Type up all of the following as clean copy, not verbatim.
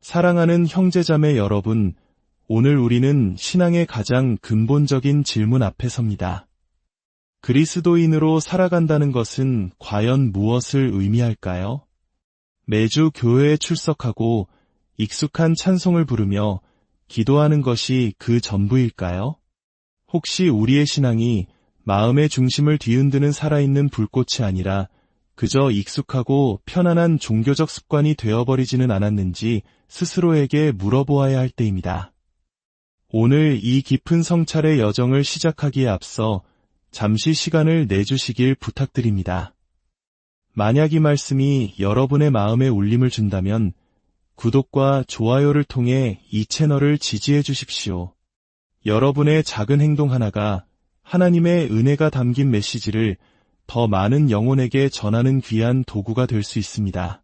사랑하는 형제자매 여러분, 오늘 우리는 신앙의 가장 근본적인 질문 앞에 섭니다. 그리스도인으로 살아간다는 것은 과연 무엇을 의미할까요? 매주 교회에 출석하고 익숙한 찬송을 부르며 기도하는 것이 그 전부일까요? 혹시 우리의 신앙이 마음의 중심을 뒤흔드는 살아있는 불꽃이 아니라 그저 익숙하고 편안한 종교적 습관이 되어버리지는 않았는지 스스로에게 물어보아야 할 때입니다. 오늘 이 깊은 성찰의 여정을 시작하기에 앞서 잠시 시간을 내주시길 부탁드립니다. 만약 이 말씀이 여러분의 마음에 울림을 준다면 구독과 좋아요를 통해 이 채널을 지지해 주십시오. 여러분의 작은 행동 하나가 하나님의 은혜가 담긴 메시지를 더 많은 영혼에게 전하는 귀한 도구가 될 수 있습니다.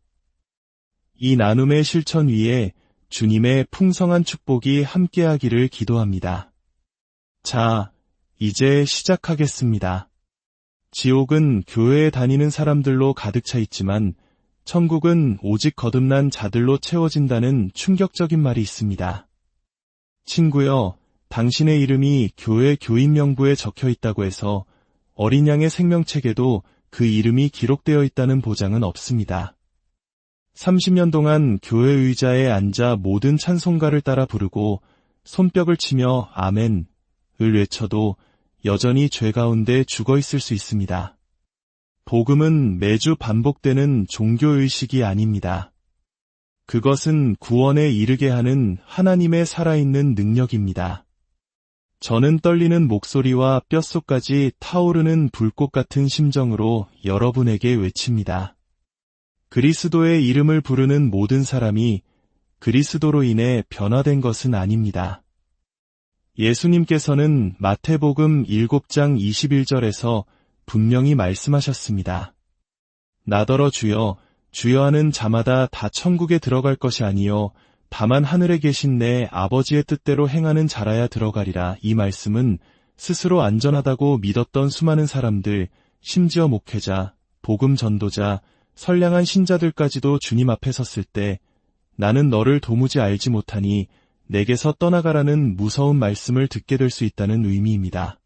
이 나눔의 실천 위에 주님의 풍성한 축복이 함께하기를 기도합니다. 자, 이제 시작하겠습니다. 지옥은 교회에 다니는 사람들로 가득 차 있지만 천국은 오직 거듭난 자들로 채워진다는 충격적인 말이 있습니다. 친구여, 당신의 이름이 교회 교인 명부에 적혀 있다고 해서 어린 양의 생명책에도 그 이름이 기록되어 있다는 보장은 없습니다. 30년 동안 교회 의자에 앉아 모든 찬송가를 따라 부르고 손뼉을 치며 아멘을 외쳐도 여전히 죄 가운데 죽어 있을 수 있습니다. 복음은 매주 반복되는 종교의식이 아닙니다. 그것은 구원에 이르게 하는 하나님의 살아있는 능력입니다. 저는 떨리는 목소리와 뼛속까지 타오르는 불꽃 같은 심정으로 여러분에게 외칩니다. 그리스도의 이름을 부르는 모든 사람이 그리스도로 인해 변화된 것은 아닙니다. 예수님께서는 마태복음 7장 21절에서 분명히 말씀하셨습니다. 나더러 주여, 주여 하는 자마다 다 천국에 들어갈 것이 아니요 다만 하늘에 계신 내 아버지의 뜻대로 행하는 자라야 들어가리라. 이 말씀은 스스로 안전하다고 믿었던 수많은 사람들, 심지어 목회자, 복음 전도자, 선량한 신자들까지도 주님 앞에 섰을 때 나는 너를 도무지 알지 못하니 내게서 떠나가라는 무서운 말씀을 듣게 될 수 있다는 의미입니다.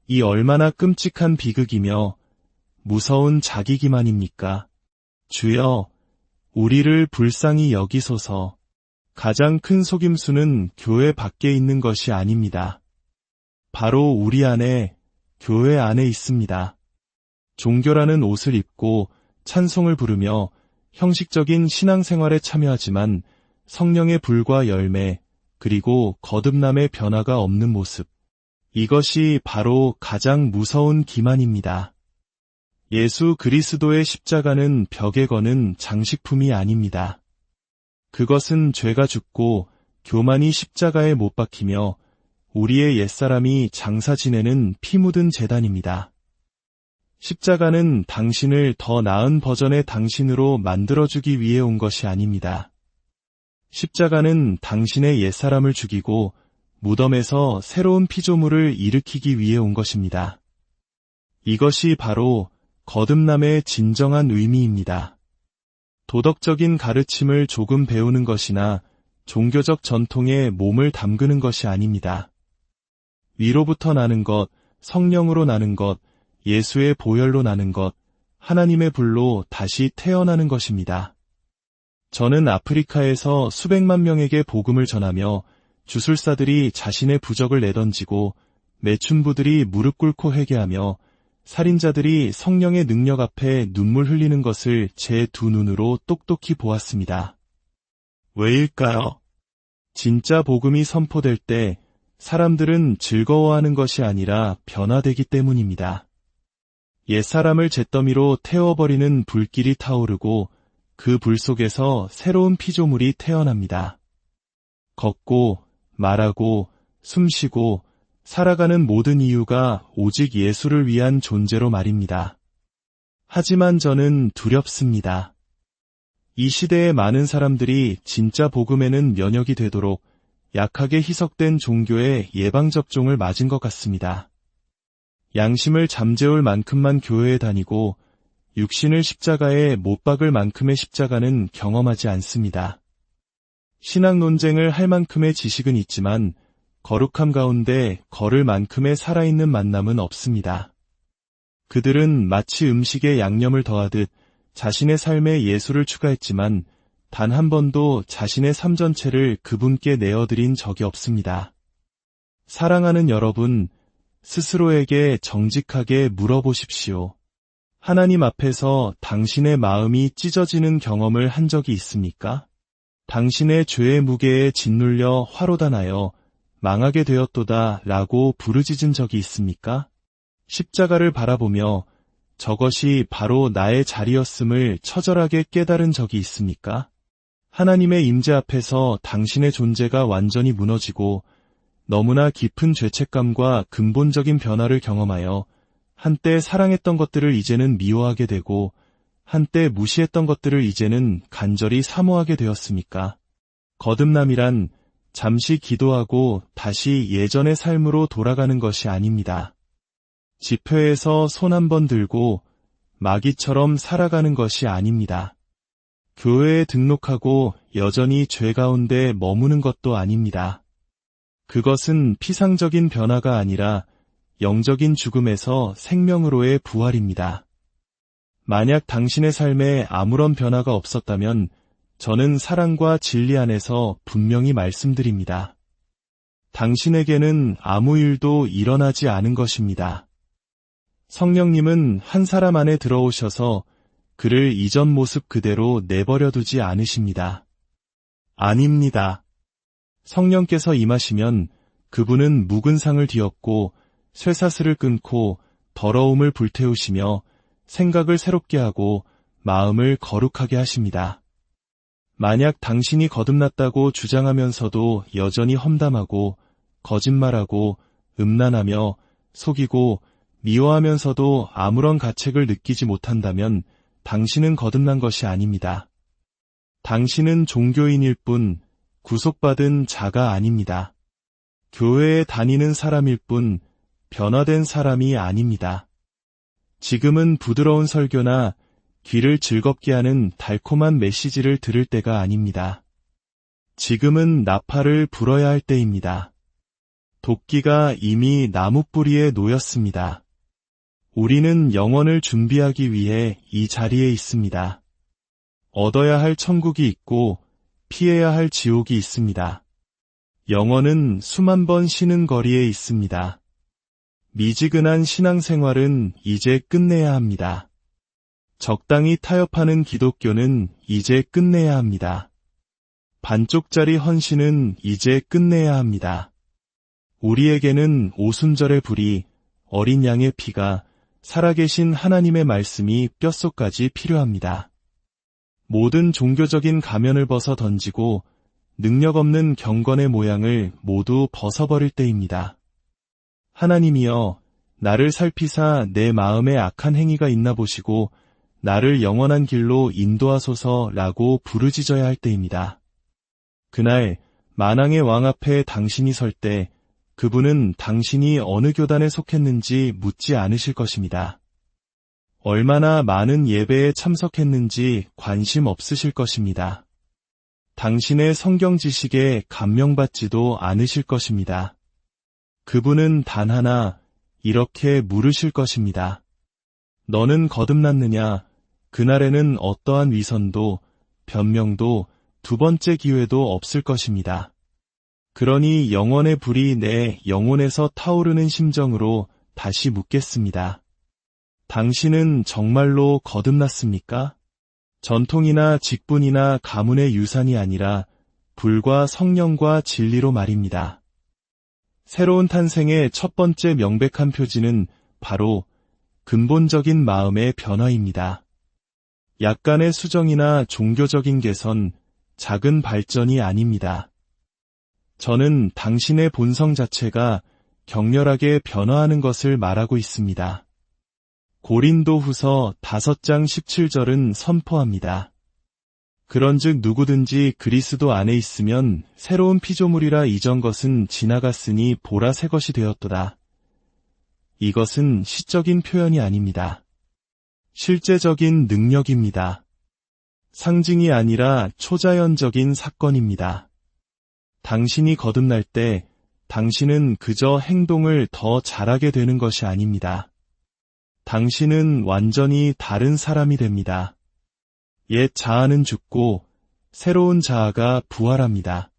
이 얼마나 끔찍한 비극이며 무서운 자기 기만입니까? 주여, 우리를 불쌍히 여기소서. 가장 큰 속임수는 교회 밖에 있는 것이 아닙니다. 바로 우리 안에, 교회 안에 있습니다. 종교라는 옷을 입고 찬송을 부르며 형식적인 신앙생활에 참여하지만 성령의 불과 열매, 그리고 거듭남의 변화가 없는 모습. 이것이 바로 가장 무서운 기만입니다. 예수 그리스도의 십자가는 벽에 거는 장식품이 아닙니다. 그것은 죄가 죽고 교만이 십자가에 못 박히며 우리의 옛사람이 장사 지내는 피 묻은 제단입니다. 십자가는 당신을 더 나은 버전의 당신으로 만들어주기 위해 온 것이 아닙니다. 십자가는 당신의 옛사람을 죽이고 무덤에서 새로운 피조물을 일으키기 위해 온 것입니다. 이것이 바로 거듭남의 진정한 의미입니다. 도덕적인 가르침을 조금 배우는 것이나 종교적 전통에 몸을 담그는 것이 아닙니다. 위로부터 나는 것, 성령으로 나는 것, 예수의 보혈로 나는 것, 하나님의 불로 다시 태어나는 것입니다. 저는 아프리카에서 수백만 명에게 복음을 전하며 주술사들이 자신의 부적을 내던지고 매춘부들이 무릎 꿇고 회개하며 살인자들이 성령의 능력 앞에 눈물 흘리는 것을 제 두 눈으로 똑똑히 보았습니다. 왜일까요? 진짜 복음이 선포될 때 사람들은 즐거워하는 것이 아니라 변화되기 때문입니다. 옛사람을 잿더미로 태워버리는 불길이 타오르고 그 불 속에서 새로운 피조물이 태어납니다. 걷고, 말하고, 숨쉬고, 살아가는 모든 이유가 오직 예수를 위한 존재로 말입니다. 하지만 저는 두렵습니다. 이 시대의 많은 사람들이 진짜 복음에는 면역이 되도록 약하게 희석된 종교의 예방접종을 맞은 것 같습니다. 양심을 잠재울 만큼만 교회에 다니고 육신을 십자가에 못 박을 만큼의 십자가는 경험하지 않습니다. 신학 논쟁을 할 만큼의 지식은 있지만 거룩함 가운데 걸을 만큼의 살아있는 만남은 없습니다. 그들은 마치 음식에 양념을 더하듯 자신의 삶에 예수를 추가했지만 단 한 번도 자신의 삶 전체를 그분께 내어드린 적이 없습니다. 사랑하는 여러분, 스스로에게 정직하게 물어보십시오. 하나님 앞에서 당신의 마음이 찢어지는 경험을 한 적이 있습니까? 당신의 죄의 무게에 짓눌려 화로다 나여 망하게 되었도다 라고 부르짖은 적이 있습니까? 십자가를 바라보며 저것이 바로 나의 자리였음을 처절하게 깨달은 적이 있습니까? 하나님의 임재 앞에서 당신의 존재가 완전히 무너지고 너무나 깊은 죄책감과 근본적인 변화를 경험하여 한때 사랑했던 것들을 이제는 미워하게 되고 한때 무시했던 것들을 이제는 간절히 사모하게 되었습니까? 거듭남이란 잠시 기도하고 다시 예전의 삶으로 돌아가는 것이 아닙니다. 집회에서 손 한 번 들고 마귀처럼 살아가는 것이 아닙니다. 교회에 등록하고 여전히 죄 가운데 머무는 것도 아닙니다. 그것은 피상적인 변화가 아니라 영적인 죽음에서 생명으로의 부활입니다. 만약 당신의 삶에 아무런 변화가 없었다면 저는 사랑과 진리 안에서 분명히 말씀드립니다. 당신에게는 아무 일도 일어나지 않은 것입니다. 성령님은 한 사람 안에 들어오셔서 그를 이전 모습 그대로 내버려 두지 않으십니다. 아닙니다. 성령께서 임하시면 그분은 묵은 상을 뒤엎고 쇠사슬을 끊고 더러움을 불태우시며 생각을 새롭게 하고 마음을 거룩하게 하십니다. 만약 당신이 거듭났다고 주장하면서도 여전히 험담하고 거짓말하고 음란하며 속이고 미워하면서도 아무런 가책을 느끼지 못한다면 당신은 거듭난 것이 아닙니다. 당신은 종교인일 뿐 구속받은 자가 아닙니다. 교회에 다니는 사람일 뿐 변화된 사람이 아닙니다. 지금은 부드러운 설교나 귀를 즐겁게 하는 달콤한 메시지를 들을 때가 아닙니다. 지금은 나팔을 불어야 할 때입니다. 도끼가 이미 나무 뿌리에 놓였습니다. 우리는 영원을 준비하기 위해 이 자리에 있습니다. 얻어야 할 천국이 있고 피해야 할 지옥이 있습니다. 영원은 수만 번 쉬는 거리에 있습니다. 미지근한 신앙생활은 이제 끝내야 합니다. 적당히 타협하는 기독교는 이제 끝내야 합니다. 반쪽짜리 헌신은 이제 끝내야 합니다. 우리에게는 오순절의 불이, 어린 양의 피가, 살아계신 하나님의 말씀이 뼛속까지 필요합니다. 모든 종교적인 가면을 벗어 던지고 능력 없는 경건의 모양을 모두 벗어버릴 때입니다. 하나님이여, 나를 살피사 내 마음에 악한 행위가 있나 보시고 나를 영원한 길로 인도하소서라고 부르짖어야 할 때입니다. 그날 만왕의 왕 앞에 당신이 설 때 그분은 당신이 어느 교단에 속했는지 묻지 않으실 것입니다. 얼마나 많은 예배에 참석했는지 관심 없으실 것입니다. 당신의 성경 지식에 감명받지도 않으실 것입니다. 그분은 단 하나 이렇게 물으실 것입니다. 너는 거듭났느냐? 그날에는 어떠한 위선도, 변명도, 두 번째 기회도 없을 것입니다. 그러니 영원의 불이 내 영혼에서 타오르는 심정으로 다시 묻겠습니다. 당신은 정말로 거듭났습니까? 전통이나 직분이나 가문의 유산이 아니라 불과 성령과 진리로 말입니다. 새로운 탄생의 첫 번째 명백한 표지는 바로 근본적인 마음의 변화입니다. 약간의 수정이나 종교적인 개선, 작은 발전이 아닙니다. 저는 당신의 본성 자체가 격렬하게 변화하는 것을 말하고 있습니다. 고린도후서 5장 17절은 선포합니다. 그런즉 누구든지 그리스도 안에 있으면 새로운 피조물이라 이전 것은 지나갔으니 보라 새 것이 되었도다. 이것은 시적인 표현이 아닙니다. 실제적인 능력입니다. 상징이 아니라 초자연적인 사건입니다. 당신이 거듭날 때 당신은 그저 행동을 더 잘하게 되는 것이 아닙니다. 당신은 완전히 다른 사람이 됩니다. 옛 자아는 죽고 새로운 자아가 부활합니다.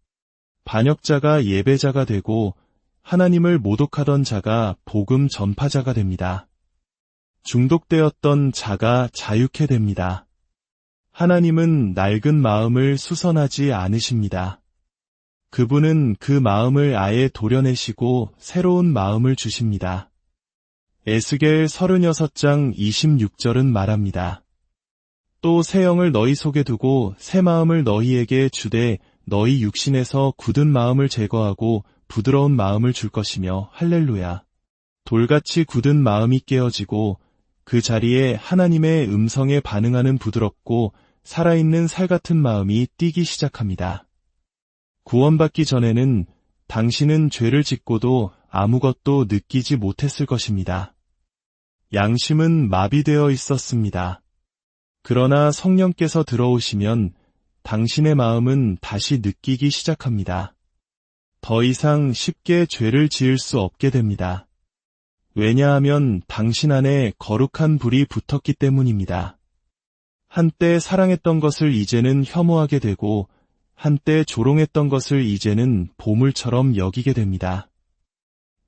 반역자가 예배자가 되고 하나님을 모독하던 자가 복음 전파자가 됩니다. 중독되었던 자가 자유케 됩니다. 하나님은 낡은 마음을 수선하지 않으십니다. 그분은 그 마음을 아예 도려내시고 새로운 마음을 주십니다. 에스겔 36장 26절은 말합니다. 또 새 영을 너희 속에 두고 새 마음을 너희에게 주되 너희 육신에서 굳은 마음을 제거하고 부드러운 마음을 줄 것이며 할렐루야. 돌같이 굳은 마음이 깨어지고 그 자리에 하나님의 음성에 반응하는 부드럽고 살아있는 살 같은 마음이 뛰기 시작합니다. 구원받기 전에는 당신은 죄를 짓고도 아무것도 느끼지 못했을 것입니다. 양심은 마비되어 있었습니다. 그러나 성령께서 들어오시면 당신의 마음은 다시 느끼기 시작합니다. 더 이상 쉽게 죄를 지을 수 없게 됩니다. 왜냐하면 당신 안에 거룩한 불이 붙었기 때문입니다. 한때 사랑했던 것을 이제는 혐오하게 되고 한때 조롱했던 것을 이제는 보물처럼 여기게 됩니다.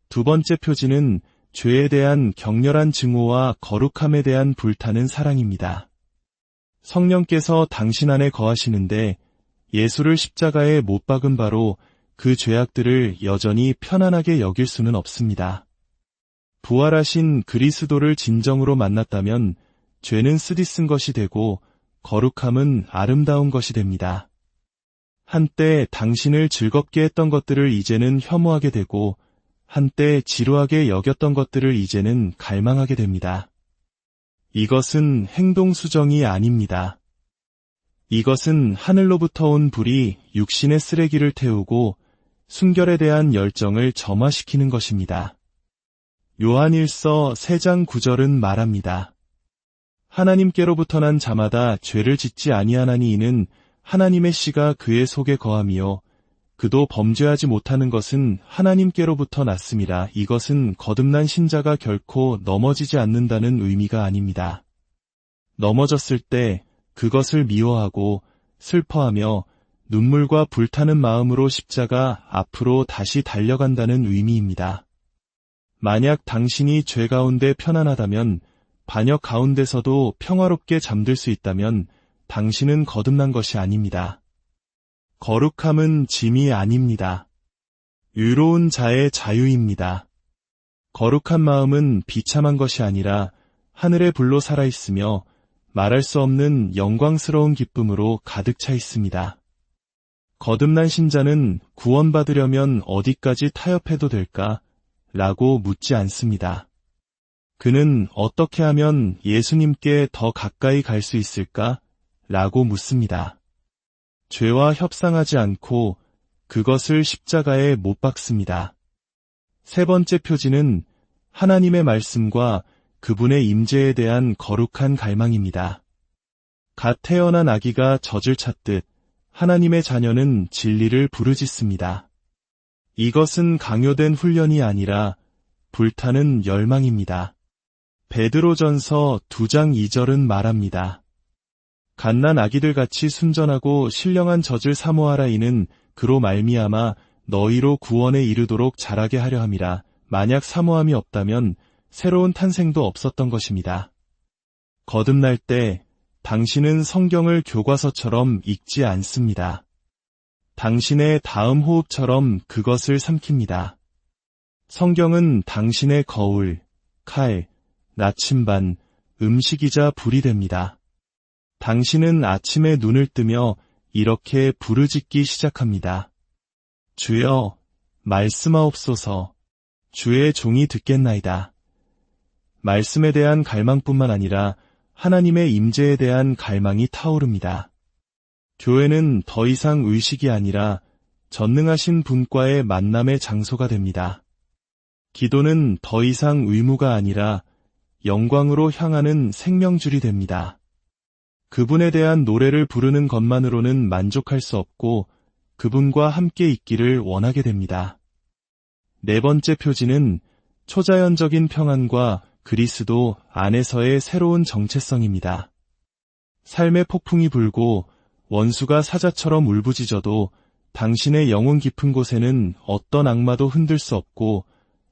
두 번째 표지는 죄에 대한 격렬한 증오와 거룩함에 대한 불타는 사랑입니다. 성령께서 당신 안에 거하시는데 예수를 십자가에 못 박은 바로 그 죄악들을 여전히 편안하게 여길 수는 없습니다. 부활하신 그리스도를 진정으로 만났다면 죄는 쓰디쓴 것이 되고 거룩함은 아름다운 것이 됩니다. 한때 당신을 즐겁게 했던 것들을 이제는 혐오하게 되고 한때 지루하게 여겼던 것들을 이제는 갈망하게 됩니다. 이것은 행동 수정이 아닙니다. 이것은 하늘로부터 온 불이 육신의 쓰레기를 태우고 순결에 대한 열정을 점화시키는 것입니다. 요한일서 3장 9절은 말합니다. 하나님께로부터 난 자마다 죄를 짓지 아니하나니 이는 하나님의 씨가 그의 속에 거함이요 그도 범죄하지 못하는 것은 하나님께로부터 났음이라. 이것은 거듭난 신자가 결코 넘어지지 않는다는 의미가 아닙니다. 넘어졌을 때 그것을 미워하고 슬퍼하며 눈물과 불타는 마음으로 십자가 앞으로 다시 달려간다는 의미입니다. 만약 당신이 죄 가운데 편안하다면, 반역 가운데서도 평화롭게 잠들 수 있다면 당신은 거듭난 것이 아닙니다. 거룩함은 짐이 아닙니다. 의로운 자의 자유입니다. 거룩한 마음은 비참한 것이 아니라 하늘의 불로 살아있으며 말할 수 없는 영광스러운 기쁨으로 가득 차 있습니다. 거듭난 신자는 구원받으려면 어디까지 타협해도 될까? 라고 묻지 않습니다. 그는 어떻게 하면 예수님께 더 가까이 갈 수 있을까? 라고 묻습니다. 죄와 협상하지 않고 그것을 십자가에 못 박습니다. 세 번째 표지는 하나님의 말씀과 그분의 임재에 대한 거룩한 갈망입니다. 갓 태어난 아기가 젖을 찾듯 하나님의 자녀는 진리를 부르짖습니다. 이것은 강요된 훈련이 아니라 불타는 열망입니다. 베드로전서 2장 2절은 말합니다. 갓난 아기들같이 순전하고 신령한 젖을 사모하라. 이는 그로 말미암아 너희로 구원에 이르도록 자라게 하려 함이라. 만약 사모함이 없다면 새로운 탄생도 없었던 것입니다. 거듭날 때 당신은 성경을 교과서처럼 읽지 않습니다. 당신의 다음 호흡처럼 그것을 삼킵니다. 성경은 당신의 거울, 칼, 나침반, 음식이자 불이 됩니다. 당신은 아침에 눈을 뜨며 이렇게 부르짖기 시작합니다. 주여, 말씀하옵소서. 주의 종이 듣겠나이다. 말씀에 대한 갈망뿐만 아니라 하나님의 임재에 대한 갈망이 타오릅니다. 교회는 더 이상 의식이 아니라 전능하신 분과의 만남의 장소가 됩니다. 기도는 더 이상 의무가 아니라 영광으로 향하는 생명줄이 됩니다. 그분에 대한 노래를 부르는 것만으로는 만족할 수 없고 그분과 함께 있기를 원하게 됩니다. 네 번째 표지는 초자연적인 평안과 그리스도 안에서의 새로운 정체성입니다. 삶의 폭풍이 불고 원수가 사자처럼 울부짖어도 당신의 영혼 깊은 곳에는 어떤 악마도 흔들 수 없고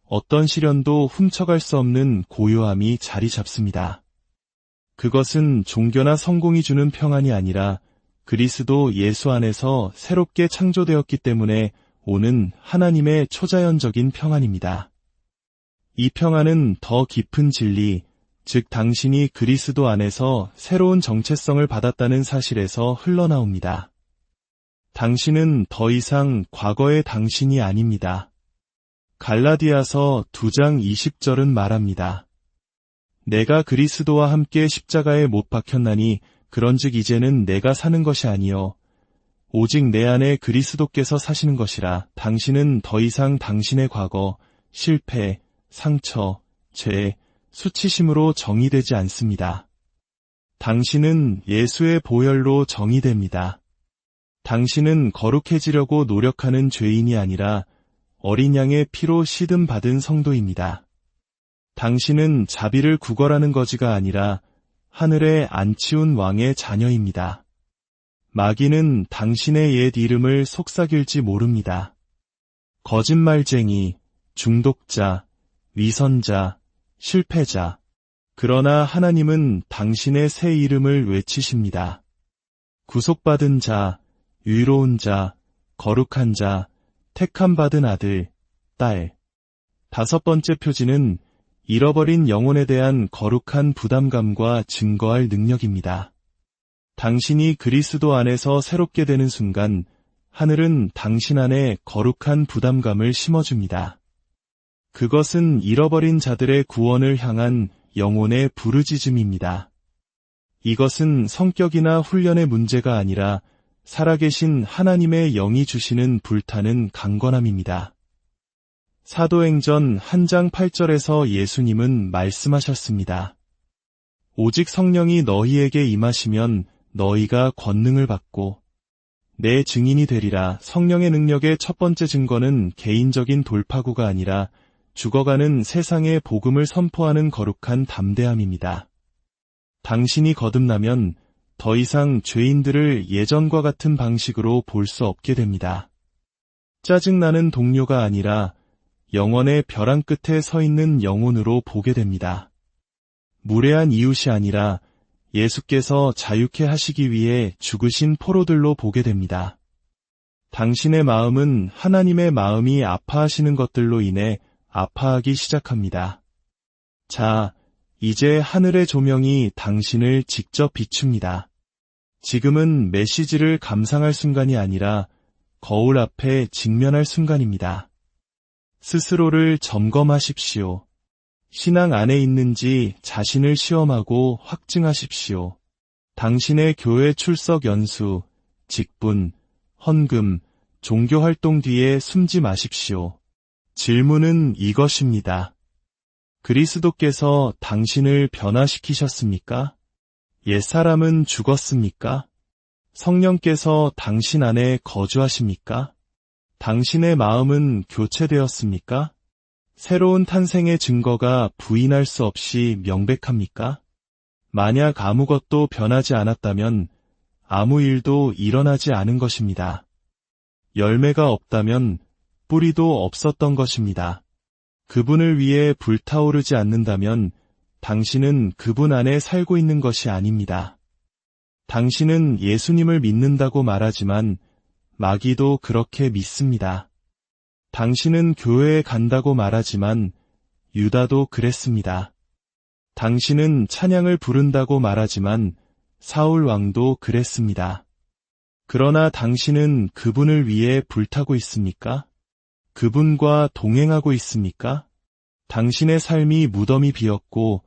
어떤 시련도 훔쳐갈 수 없는 고요함이 자리 잡습니다. 그것은 종교나 성공이 주는 평안이 아니라 그리스도 예수 안에서 새롭게 창조되었기 때문에 오는 하나님의 초자연적인 평안입니다. 이 평안은 더 깊은 진리, 즉 당신이 그리스도 안에서 새로운 정체성을 받았다는 사실에서 흘러나옵니다. 당신은 더 이상 과거의 당신이 아닙니다. 갈라디아서 2장 20절은 말합니다. 내가 그리스도와 함께 십자가에 못 박혔나니 그런즉 이제는 내가 사는 것이 아니요 오직 내 안에 그리스도께서 사시는 것이라. 당신은 더 이상 당신의 과거, 실패, 상처, 죄, 수치심으로 정의되지 않습니다. 당신은 예수의 보혈로 정의됩니다. 당신은 거룩해지려고 노력하는 죄인이 아니라 어린 양의 피로 시듬 받은 성도입니다. 당신은 자비를 구걸하는 거지가 아니라 하늘에 안치운 왕의 자녀입니다. 마귀는 당신의 옛 이름을 속삭일지 모릅니다. 거짓말쟁이, 중독자, 위선자, 실패자. 그러나 하나님은 당신의 새 이름을 외치십니다. 구속받은 자, 의로운 자, 거룩한 자, 택함받은 아들, 딸. 다섯 번째 표지는 잃어버린 영혼에 대한 거룩한 부담감과 증거할 능력입니다. 당신이 그리스도 안에서 새롭게 되는 순간 하늘은 당신 안에 거룩한 부담감을 심어줍니다. 그것은 잃어버린 자들의 구원을 향한 영혼의 부르짖음입니다. 이것은 성격이나 훈련의 문제가 아니라 살아계신 하나님의 영이 주시는 불타는 강건함입니다. 사도행전 1장 8절에서 예수님은 말씀하셨습니다. 오직 성령이 너희에게 임하시면 너희가 권능을 받고 내 증인이 되리라. 성령의 능력의 첫 번째 증거는 개인적인 돌파구가 아니라 죽어가는 세상에 복음을 선포하는 거룩한 담대함입니다. 당신이 거듭나면 더 이상 죄인들을 예전과 같은 방식으로 볼 수 없게 됩니다. 짜증나는 동료가 아니라 영원의 벼랑 끝에 서 있는 영혼으로 보게 됩니다. 무례한 이웃이 아니라 예수께서 자유케 하시기 위해 죽으신 포로들로 보게 됩니다. 당신의 마음은 하나님의 마음이 아파하시는 것들로 인해 아파하기 시작합니다. 자, 이제 하늘의 조명이 당신을 직접 비춥니다. 지금은 메시지를 감상할 순간이 아니라 거울 앞에 직면할 순간입니다. 스스로를 점검하십시오. 신앙 안에 있는지 자신을 시험하고 확증하십시오. 당신의 교회 출석 연수, 직분, 헌금, 종교활동 뒤에 숨지 마십시오. 질문은 이것입니다. 그리스도께서 당신을 변화시키셨습니까? 옛사람은 죽었습니까? 성령께서 당신 안에 거주하십니까? 당신의 마음은 교체되었습니까? 새로운 탄생의 증거가 부인할 수 없이 명백합니까? 만약 아무것도 변하지 않았다면 아무 일도 일어나지 않은 것입니다. 열매가 없다면 뿌리도 없었던 것입니다. 그분을 위해 불타오르지 않는다면 당신은 그분 안에 살고 있는 것이 아닙니다. 당신은 예수님을 믿는다고 말하지만 마귀도 그렇게 믿습니다. 당신은 교회에 간다고 말하지만 유다도 그랬습니다. 당신은 찬양을 부른다고 말하지만 사울 왕도 그랬습니다. 그러나 당신은 그분을 위해 불타고 있습니까? 그분과 동행하고 있습니까? 당신의 삶이 무덤이 비었고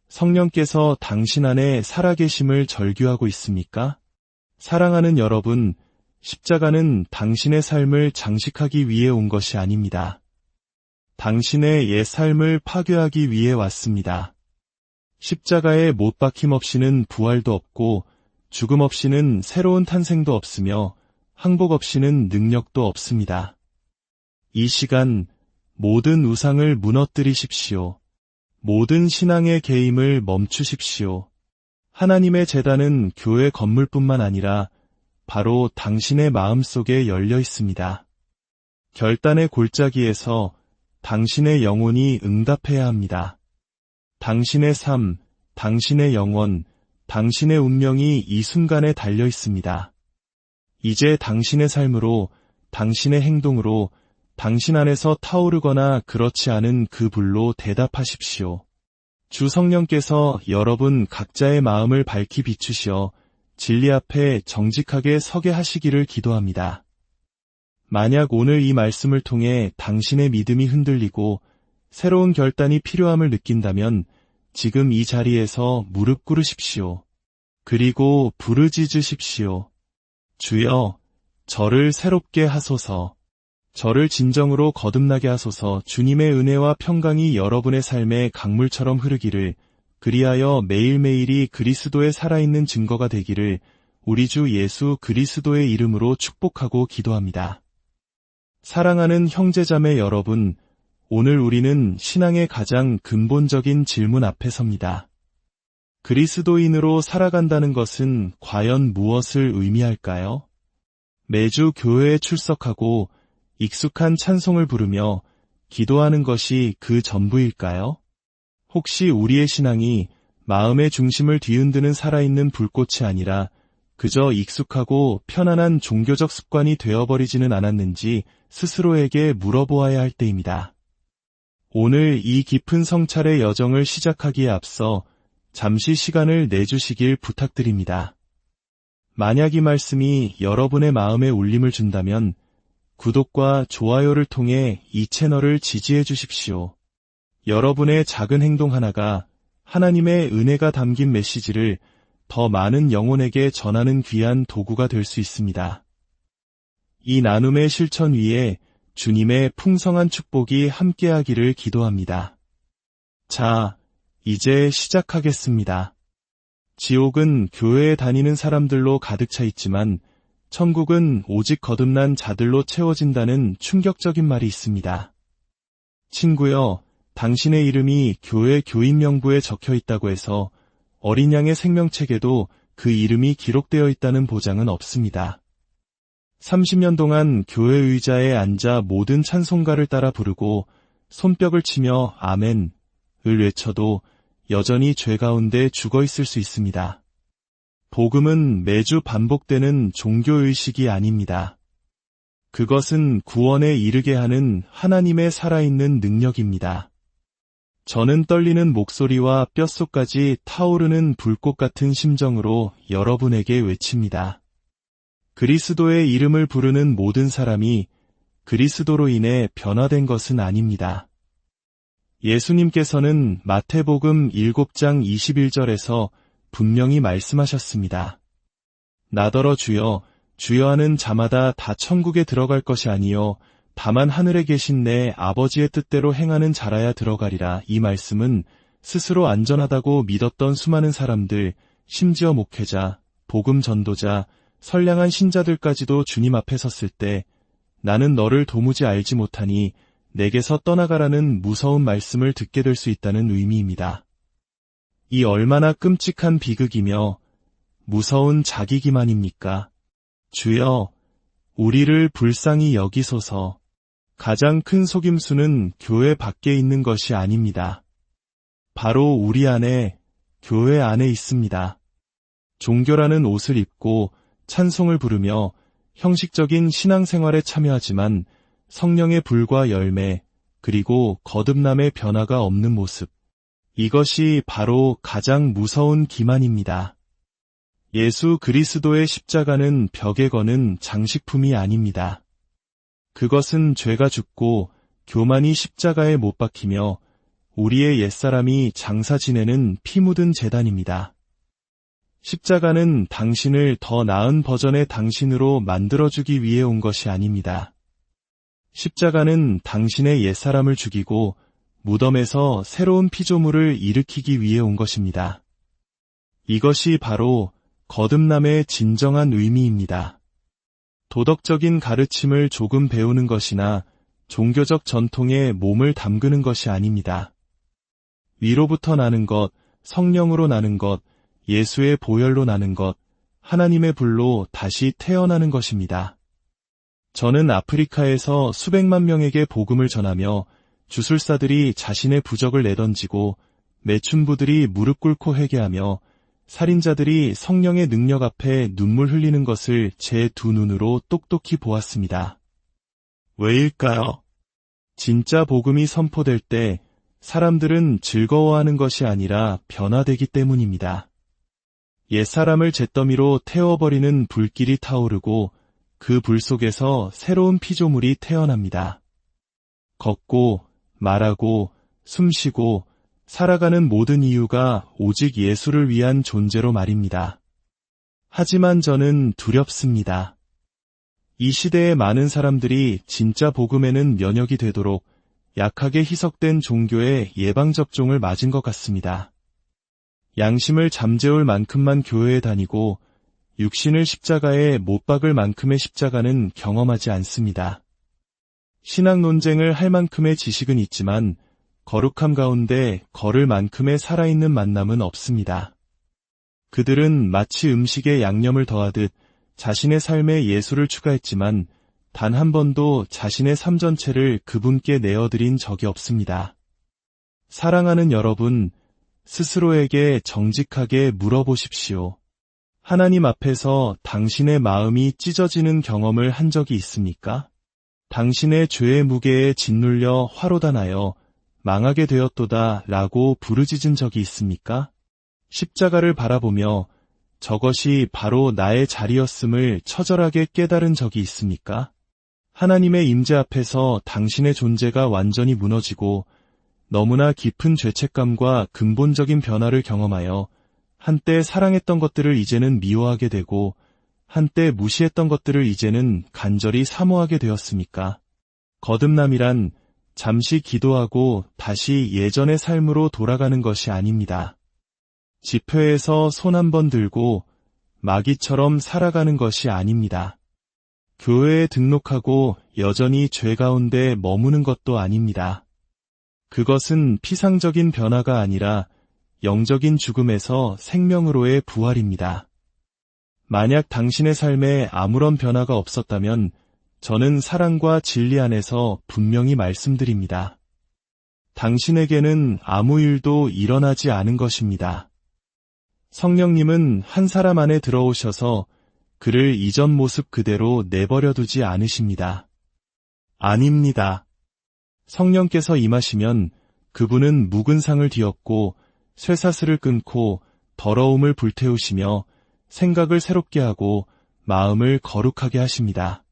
성령께서 당신 안에 살아계심을 절규하고 있습니까? 사랑하는 여러분, 십자가는 당신의 삶을 장식하기 위해 온 것이 아닙니다. 당신의 옛 삶을 파괴하기 위해 왔습니다. 십자가에 못 박힘 없이는 부활도 없고 죽음 없이는 새로운 탄생도 없으며 항복 없이는 능력도 없습니다. 이 시간 모든 우상을 무너뜨리십시오. 모든 신앙의 개임을 멈추십시오. 하나님의 제단은 교회 건물뿐만 아니라 바로 당신의 마음속에 열려 있습니다. 결단의 골짜기에서 당신의 영혼이 응답해야 합니다. 당신의 삶, 당신의 영혼, 당신의 운명이 이 순간에 달려 있습니다. 이제 당신의 삶으로, 당신의 행동으로, 당신 안에서 타오르거나 그렇지 않은 그 불로 대답하십시오. 주 성령께서 여러분 각자의 마음을 밝히 비추시어 진리 앞에 정직하게 서게 하시기를 기도합니다. 만약 오늘 이 말씀을 통해 당신의 믿음이 흔들리고 새로운 결단이 필요함을 느낀다면 지금 이 자리에서 무릎 꿇으십시오. 그리고 부르짖으십시오. 주여, 저를 새롭게 하소서. 저를 진정으로 거듭나게 하소서. 주님의 은혜와 평강이 여러분의 삶에 강물처럼 흐르기를, 그리하여 매일매일이 그리스도의 살아있는 증거가 되기를 우리 주 예수 그리스도의 이름으로 축복하고 기도합니다. 사랑하는 형제자매 여러분, 오늘 우리는 신앙의 가장 근본적인 질문 앞에 섭니다. 그리스도인으로 살아간다는 것은 과연 무엇을 의미할까요? 매주 교회에 출석하고 익숙한 찬송을 부르며 기도하는 것이 그 전부일까요? 혹시 우리의 신앙이 마음의 중심을 뒤흔드는 살아있는 불꽃이 아니라 그저 익숙하고 편안한 종교적 습관이 되어버리지는 않았는지 스스로에게 물어보아야 할 때입니다. 오늘 이 깊은 성찰의 여정을 시작하기에 앞서 잠시 시간을 내주시길 부탁드립니다. 만약 이 말씀이 여러분의 마음에 울림을 준다면 구독과 좋아요를 통해 이 채널을 지지해 주십시오. 여러분의 작은 행동 하나가 하나님의 은혜가 담긴 메시지를 더 많은 영혼에게 전하는 귀한 도구가 될 수 있습니다. 이 나눔의 실천 위에 주님의 풍성한 축복이 함께하기를 기도합니다. 자, 이제 시작하겠습니다. 지옥은 교회에 다니는 사람들로 가득 차 있지만 천국은 오직 거듭난 자들로 채워진다는 충격적인 말이 있습니다. 친구여, 당신의 이름이 교회 교인 명부에 적혀 있다고 해서 어린 양의 생명책에도 그 이름이 기록되어 있다는 보장은 없습니다. 30년 동안 교회 의자에 앉아 모든 찬송가를 따라 부르고 손뼉을 치며 아멘을 외쳐도 여전히 죄 가운데 죽어 있을 수 있습니다. 복음은 매주 반복되는 종교의식이 아닙니다. 그것은 구원에 이르게 하는 하나님의 살아있는 능력입니다. 저는 떨리는 목소리와 뼛속까지 타오르는 불꽃 같은 심정으로 여러분에게 외칩니다. 그리스도의 이름을 부르는 모든 사람이 그리스도로 인해 변화된 것은 아닙니다. 예수님께서는 마태복음 7장 21절에서 분명히 말씀하셨습니다. 나더러 주여, 주여 하는 자마다 다 천국에 들어갈 것이 아니요 다만 하늘에 계신 내 아버지의 뜻대로 행하는 자라야 들어가리라. 이 말씀은 스스로 안전하다고 믿었던 수많은 사람들, 심지어 목회자, 복음 전도자, 선량한 신자들까지도 주님 앞에 섰을 때 나는 너를 도무지 알지 못하니 내게서 떠나가라는 무서운 말씀을 듣게 될 수 있다는 의미입니다. 이 얼마나 끔찍한 비극이며 무서운 자기 기만입니까? 주여, 우리를 불쌍히 여기소서. 가장 큰 속임수는 교회 밖에 있는 것이 아닙니다. 바로 우리 안에, 교회 안에 있습니다. 종교라는 옷을 입고 찬송을 부르며 형식적인 신앙생활에 참여하지만 성령의 불과 열매, 그리고 거듭남의 변화가 없는 모습. 이것이 바로 가장 무서운 기만입니다. 예수 그리스도의 십자가는 벽에 거는 장식품이 아닙니다. 그것은 죄가 죽고 교만이 십자가에 못 박히며 우리의 옛사람이 장사 지내는 피 묻은 제단입니다. 십자가는 당신을 더 나은 버전의 당신으로 만들어주기 위해 온 것이 아닙니다. 십자가는 당신의 옛사람을 죽이고 무덤에서 새로운 피조물을 일으키기 위해 온 것입니다. 이것이 바로 거듭남의 진정한 의미입니다. 도덕적인 가르침을 조금 배우는 것이나 종교적 전통에 몸을 담그는 것이 아닙니다. 위로부터 나는 것, 성령으로 나는 것, 예수의 보혈로 나는 것, 하나님의 불로 다시 태어나는 것입니다. 저는 아프리카에서 수백만 명에게 복음을 전하며 주술사들이 자신의 부적을 내던지고 매춘부들이 무릎 꿇고 회개하며 살인자들이 성령의 능력 앞에 눈물 흘리는 것을 제 두 눈으로 똑똑히 보았습니다. 왜일까요? 진짜 복음이 선포될 때 사람들은 즐거워하는 것이 아니라 변화되기 때문입니다. 옛사람을 잿더미로 태워버리는 불길이 타오르고 그 불 속에서 새로운 피조물이 태어납니다. 걷고, 말하고, 숨쉬고, 살아가는 모든 이유가 오직 예수를 위한 존재로 말입니다. 하지만 저는 두렵습니다. 이 시대의 많은 사람들이 진짜 복음에는 면역이 되도록 약하게 희석된 종교의 예방접종을 맞은 것 같습니다. 양심을 잠재울 만큼만 교회에 다니고 육신을 십자가에 못 박을 만큼의 십자가는 경험하지 않습니다. 신앙 논쟁을 할 만큼의 지식은 있지만 거룩함 가운데 걸을 만큼의 살아있는 만남은 없습니다. 그들은 마치 음식에 양념을 더하듯 자신의 삶에 예수를 추가했지만 단 한 번도 자신의 삶 전체를 그분께 내어드린 적이 없습니다. 사랑하는 여러분, 스스로에게 정직하게 물어보십시오. 하나님 앞에서 당신의 마음이 찢어지는 경험을 한 적이 있습니까? 당신의 죄의 무게에 짓눌려 화로다 나여 망하게 되었도다 라고 부르짖은 적이 있습니까? 십자가를 바라보며 저것이 바로 나의 자리였음을 처절하게 깨달은 적이 있습니까? 하나님의 임재 앞에서 당신의 존재가 완전히 무너지고 너무나 깊은 죄책감과 근본적인 변화를 경험하여 한때 사랑했던 것들을 이제는 미워하게 되고 한때 무시했던 것들을 이제는 간절히 사모하게 되었습니까? 거듭남이란 잠시 기도하고 다시 예전의 삶으로 돌아가는 것이 아닙니다. 집회에서 손 한 번 들고 마귀처럼 살아가는 것이 아닙니다. 교회에 등록하고 여전히 죄 가운데 머무는 것도 아닙니다. 그것은 피상적인 변화가 아니라 영적인 죽음에서 생명으로의 부활입니다. 만약 당신의 삶에 아무런 변화가 없었다면 저는 사랑과 진리 안에서 분명히 말씀드립니다. 당신에게는 아무 일도 일어나지 않은 것입니다. 성령님은 한 사람 안에 들어오셔서 그를 이전 모습 그대로 내버려 두지 않으십니다. 아닙니다. 성령께서 임하시면 그분은 묵은 상을 뒤엎고 쇠사슬을 끊고 더러움을 불태우시며 생각을 새롭게 하고 마음을 거룩하게 하십니다.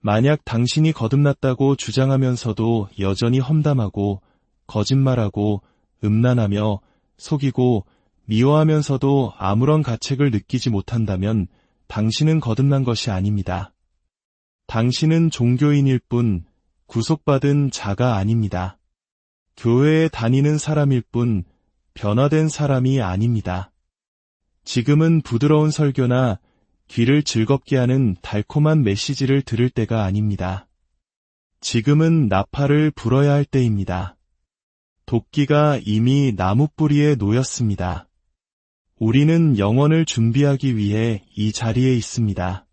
만약 당신이 거듭났다고 주장하면서도 여전히 험담하고 거짓말하고 음란하며 속이고 미워하면서도 아무런 가책을 느끼지 못한다면 당신은 거듭난 것이 아닙니다. 당신은 종교인일 뿐 구속받은 자가 아닙니다. 교회에 다니는 사람일 뿐 변화된 사람이 아닙니다. 지금은 부드러운 설교나 귀를 즐겁게 하는 달콤한 메시지를 들을 때가 아닙니다. 지금은 나팔을 불어야 할 때입니다. 도끼가 이미 나무 뿌리에 놓였습니다. 우리는 영원을 준비하기 위해 이 자리에 있습니다.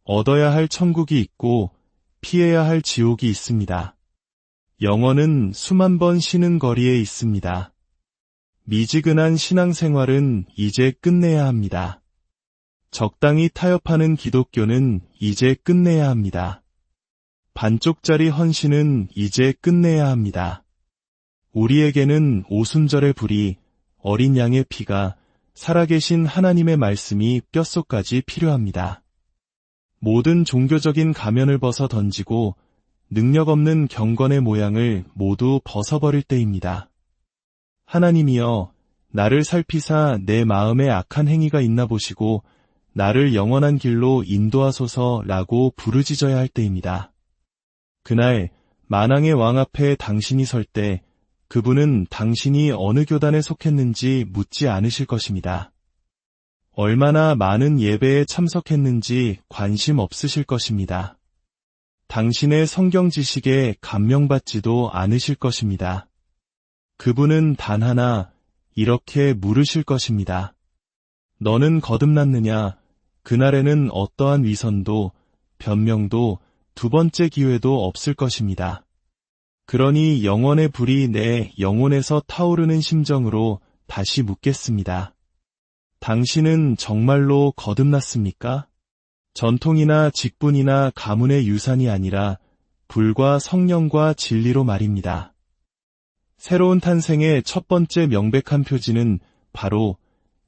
얻어야 할 천국이 있고 피해야 할 지옥이 있습니다. 영원은 수만 번 쉬는 거리에 있습니다. 미지근한 신앙생활은 이제 끝내야 합니다. 적당히 타협하는 기독교는 이제 끝내야 합니다. 반쪽짜리 헌신은 이제 끝내야 합니다. 우리에게는 오순절의 불이, 어린 양의 피가, 살아계신 하나님의 말씀이 뼛속까지 필요합니다. 모든 종교적인 가면을 벗어 던지고 능력 없는 경건의 모양을 모두 벗어버릴 때입니다. 하나님이여, 나를 살피사 내 마음에 악한 행위가 있나 보시고 나를 영원한 길로 인도하소서라고 부르짖어야 할 때입니다. 그날 만왕의 왕 앞에 당신이 설 때 그분은 당신이 어느 교단에 속했는지 묻지 않으실 것입니다. 얼마나 많은 예배에 참석했는지 관심 없으실 것입니다. 당신의 성경 지식에 감명받지도 않으실 것입니다. 그분은 단 하나 이렇게 물으실 것입니다. 너는 거듭났느냐? 그날에는 어떠한 위선도, 변명도, 두 번째 기회도 없을 것입니다. 그러니 영원의 불이 내 영혼에서 타오르는 심정으로 다시 묻겠습니다. 당신은 정말로 거듭났습니까? 전통이나 직분이나 가문의 유산이 아니라 불과 성령과 진리로 말입니다. 새로운 탄생의 첫 번째 명백한 표지는 바로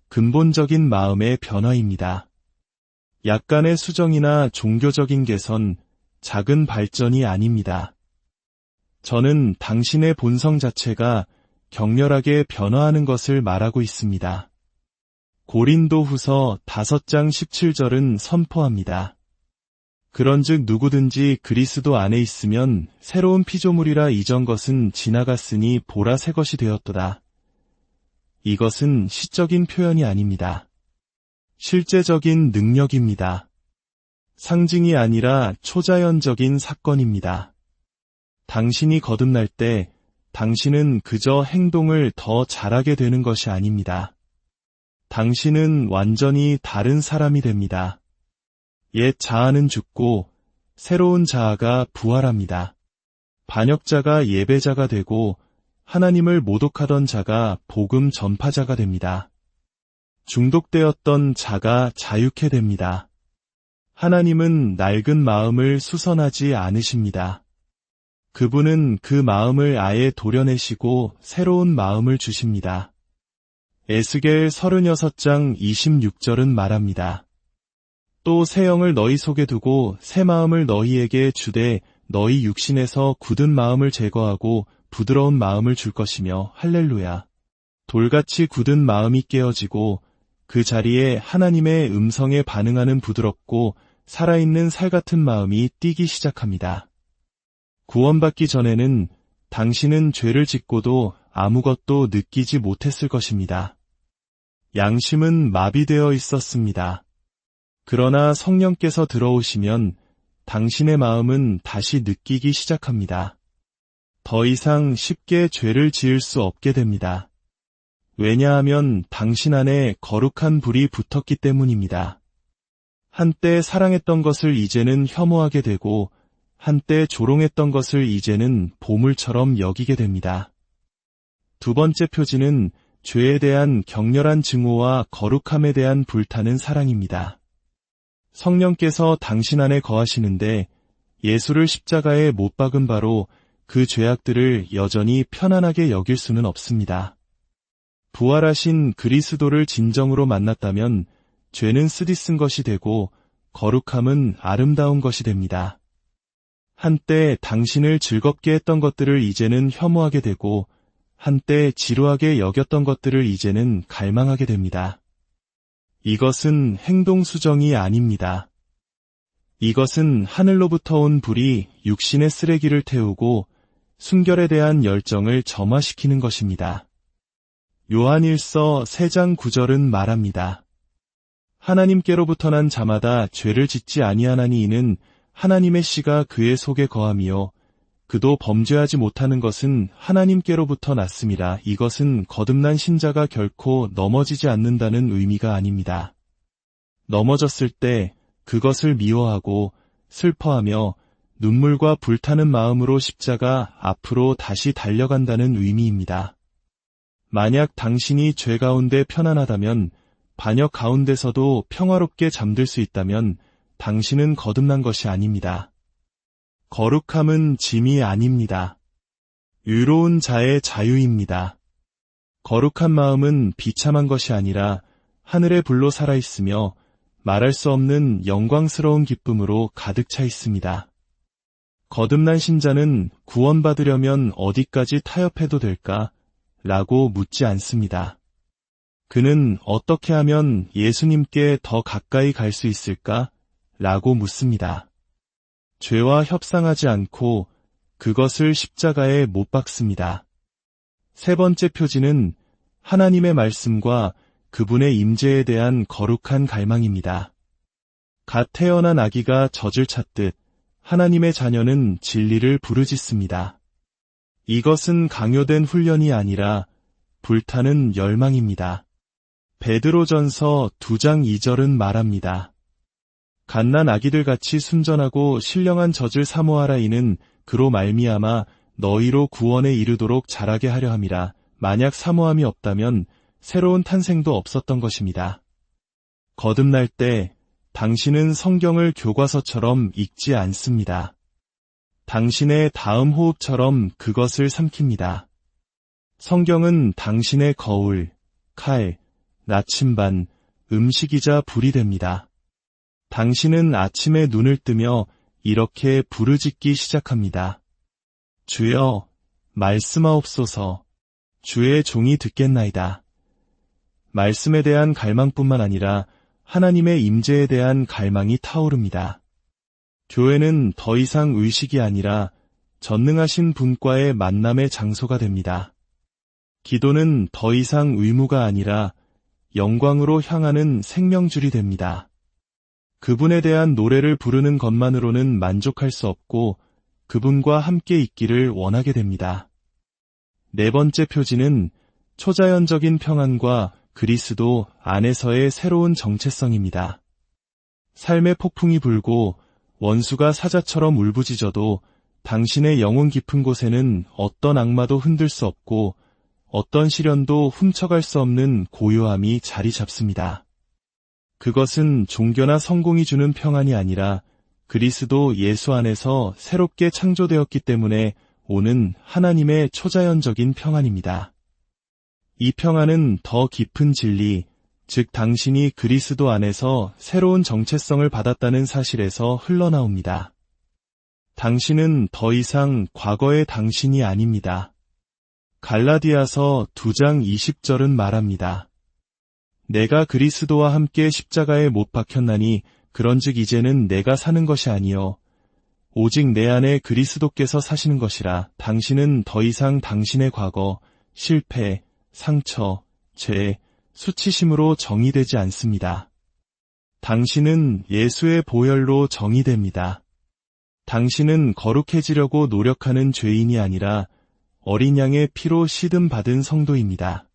근본적인 마음의 변화입니다. 약간의 수정이나 종교적인 개선, 작은 발전이 아닙니다. 저는 당신의 본성 자체가 격렬하게 변화하는 것을 말하고 있습니다. 고린도후서 5장 17절은 선포합니다. 그런즉 누구든지 그리스도 안에 있으면 새로운 피조물이라 이전 것은 지나갔으니 보라 새 것이 되었도다. 이것은 시적인 표현이 아닙니다. 실제적인 능력입니다. 상징이 아니라 초자연적인 사건입니다. 당신이 거듭날 때 당신은 그저 행동을 더 잘하게 되는 것이 아닙니다. 당신은 완전히 다른 사람이 됩니다. 옛 자아는 죽고 새로운 자아가 부활합니다. 반역자가 예배자가 되고 하나님을 모독하던 자가 복음 전파자가 됩니다. 중독되었던 자가 자유케 됩니다. 하나님은 낡은 마음을 수선하지 않으십니다. 그분은 그 마음을 아예 도려내시고 새로운 마음을 주십니다. 에스겔 36장 26절은 말합니다. 또 새 영을 너희 속에 두고 새 마음을 너희에게 주되 너희 육신에서 굳은 마음을 제거하고 부드러운 마음을 줄 것이며 할렐루야. 돌같이 굳은 마음이 깨어지고 그 자리에 하나님의 음성에 반응하는 부드럽고 살아있는 살 같은 마음이 뛰기 시작합니다. 구원받기 전에는 당신은 죄를 짓고도 아무것도 느끼지 못했을 것입니다. 양심은 마비되어 있었습니다. 그러나 성령께서 들어오시면 당신의 마음은 다시 느끼기 시작합니다. 더 이상 쉽게 죄를 지을 수 없게 됩니다. 왜냐하면 당신 안에 거룩한 불이 붙었기 때문입니다. 한때 사랑했던 것을 이제는 혐오하게 되고 한때 조롱했던 것을 이제는 보물처럼 여기게 됩니다. 두 번째 표지는 죄에 대한 격렬한 증오와 거룩함에 대한 불타는 사랑입니다. 성령께서 당신 안에 거하시는데 예수를 십자가에 못 박은 바로 그 죄악들을 여전히 편안하게 여길 수는 없습니다. 부활하신 그리스도를 진정으로 만났다면 죄는 쓰디쓴 것이 되고 거룩함은 아름다운 것이 됩니다. 한때 당신을 즐겁게 했던 것들을 이제는 혐오하게 되고 한때 지루하게 여겼던 것들을 이제는 갈망하게 됩니다. 이것은 행동 수정이 아닙니다. 이것은 하늘로부터 온 불이 육신의 쓰레기를 태우고 순결에 대한 열정을 점화시키는 것입니다. 요한일서 3장 9절은 말합니다. 하나님께로부터 난 자마다 죄를 짓지 아니하나니 이는 하나님의 씨가 그의 속에 거함이요 그도 범죄하지 못하는 것은 하나님께로부터 났음이라. 이것은 거듭난 신자가 결코 넘어지지 않는다는 의미가 아닙니다. 넘어졌을 때 그것을 미워하고 슬퍼하며 눈물과 불타는 마음으로 십자가 앞으로 다시 달려간다는 의미입니다. 만약 당신이 죄 가운데 편안하다면, 반역 가운데서도 평화롭게 잠들 수 있다면 당신은 거듭난 것이 아닙니다. 거룩함은 짐이 아닙니다. 의로운 자의 자유입니다. 거룩한 마음은 비참한 것이 아니라 하늘의 불로 살아있으며 말할 수 없는 영광스러운 기쁨으로 가득 차 있습니다. 거듭난 신자는 구원받으려면 어디까지 타협해도 될까? 라고 묻지 않습니다. 그는 어떻게 하면 예수님께 더 가까이 갈 수 있을까? 라고 묻습니다. 죄와 협상하지 않고 그것을 십자가에 못 박습니다. 세 번째 표지는 하나님의 말씀과 그분의 임재에 대한 거룩한 갈망입니다. 갓 태어난 아기가 젖을 찾듯 하나님의 자녀는 진리를 부르짖습니다. 이것은 강요된 훈련이 아니라 불타는 열망입니다. 베드로전서 2장 2절은 말합니다. 갓난 아기들같이 순전하고 신령한 젖을 사모하라. 이는 그로 말미암아 너희로 구원에 이르도록 자라게 하려 함이라. 만약 사모함이 없다면 새로운 탄생도 없었던 것입니다. 거듭날 때 당신은 성경을 교과서처럼 읽지 않습니다. 당신의 다음 호흡처럼 그것을 삼킵니다. 성경은 당신의 거울, 칼, 나침반, 음식이자 불이 됩니다. 당신은 아침에 눈을 뜨며 이렇게 부르짖기 시작합니다. 주여, 말씀하옵소서. 주의 종이 듣겠나이다. 말씀에 대한 갈망뿐만 아니라 하나님의 임재에 대한 갈망이 타오릅니다. 교회는 더 이상 의식이 아니라 전능하신 분과의 만남의 장소가 됩니다. 기도는 더 이상 의무가 아니라 영광으로 향하는 생명줄이 됩니다. 그분에 대한 노래를 부르는 것만으로는 만족할 수 없고 그분과 함께 있기를 원하게 됩니다. 네 번째 표지는 초자연적인 평안과 그리스도 안에서의 새로운 정체성입니다. 삶의 폭풍이 불고 원수가 사자처럼 울부짖어도 당신의 영혼 깊은 곳에는 어떤 악마도 흔들 수 없고 어떤 시련도 훔쳐갈 수 없는 고요함이 자리 잡습니다. 그것은 종교나 성공이 주는 평안이 아니라 그리스도 예수 안에서 새롭게 창조되었기 때문에 오는 하나님의 초자연적인 평안입니다. 이 평안은 더 깊은 진리, 즉 당신이 그리스도 안에서 새로운 정체성을 받았다는 사실에서 흘러나옵니다. 당신은 더 이상 과거의 당신이 아닙니다. 갈라디아서 2장 20절은 말합니다. 내가 그리스도와 함께 십자가에 못 박혔나니 그런즉 이제는 내가 사는 것이 아니요 오직 내 안에 그리스도께서 사시는 것이라. 당신은 더 이상 당신의 과거, 실패, 상처, 죄, 수치심으로 정의되지 않습니다. 당신은 예수의 보혈로 정의됩니다. 당신은 거룩해지려고 노력하는 죄인이 아니라 어린 양의 피로 시듬받은 성도입니다.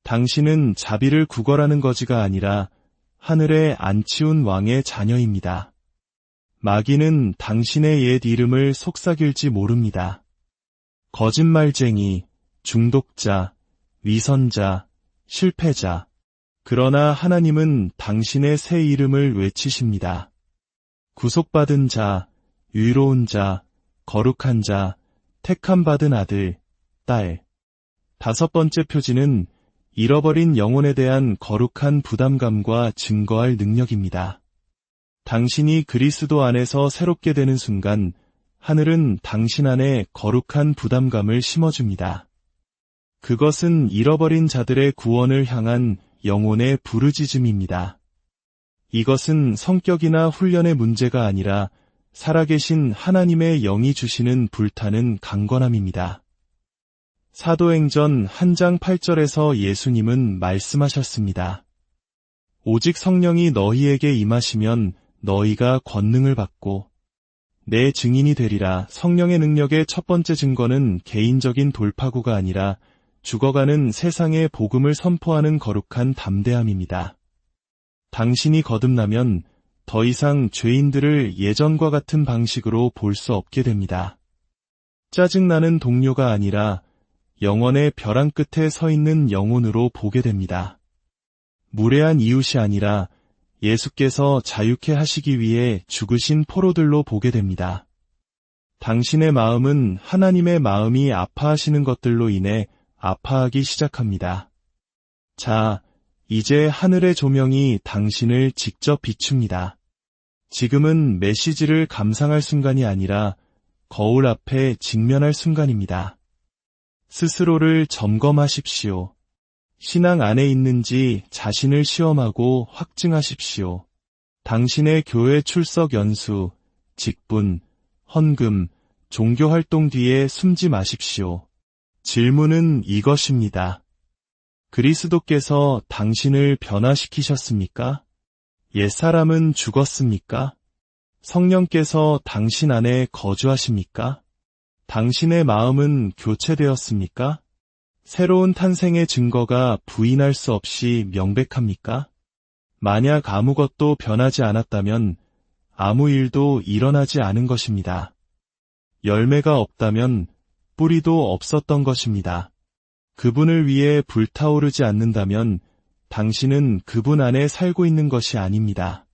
당신은 자비를 구걸하는 거지가 아니라 하늘에 안치운 왕의 자녀입니다. 마귀는 당신의 옛 이름을 속삭일지 모릅니다. 거짓말쟁이, 중독자, 위선자, 실패자. 그러나 하나님은 당신의 새 이름을 외치십니다. 구속받은 자, 의로운 자, 거룩한 자, 택함받은 아들, 딸. 다섯 번째 표지는 잃어버린 영혼에 대한 거룩한 부담감과 증거할 능력입니다. 당신이 그리스도 안에서 새롭게 되는 순간 하늘은 당신 안에 거룩한 부담감을 심어줍니다. 그것은 잃어버린 자들의 구원을 향한 영혼의 부르짖음입니다. 이것은 성격이나 훈련의 문제가 아니라 살아계신 하나님의 영이 주시는 불타는 강건함입니다. 사도행전 1장 8절에서 예수님은 말씀하셨습니다. 오직 성령이 너희에게 임하시면 너희가 권능을 받고 내 증인이 되리라. 성령의 능력의 첫 번째 증거는 개인적인 돌파구가 아니라 죽어가는 세상에 복음을 선포하는 거룩한 담대함입니다. 당신이 거듭나면 더 이상 죄인들을 예전과 같은 방식으로 볼 수 없게 됩니다. 짜증나는 동료가 아니라 영원의 벼랑 끝에 서 있는 영혼으로 보게 됩니다. 무례한 이웃이 아니라 예수께서 자유케 하시기 위해 죽으신 포로들로 보게 됩니다. 당신의 마음은 하나님의 마음이 아파하시는 것들로 인해 아파하기 시작합니다. 자, 이제 하늘의 조명이 당신을 직접 비춥니다. 지금은 메시지를 감상할 순간이 아니라 거울 앞에 직면할 순간입니다. 스스로를 점검하십시오. 신앙 안에 있는지 자신을 시험하고 확증하십시오. 당신의 교회 출석 연수, 직분, 헌금, 종교활동 뒤에 숨지 마십시오. 질문은 이것입니다. 그리스도께서 당신을 변화시키셨습니까? 옛사람은 죽었습니까? 성령께서 당신 안에 거주하십니까? 당신의 마음은 교체되었습니까? 새로운 탄생의 증거가 부인할 수 없이 명백합니까? 만약 아무것도 변하지 않았다면 아무 일도 일어나지 않은 것입니다. 열매가 없다면 뿌리도 없었던 것입니다. 그분을 위해 불타오르지 않는다면 당신은 그분 안에 살고 있는 것이 아닙니다.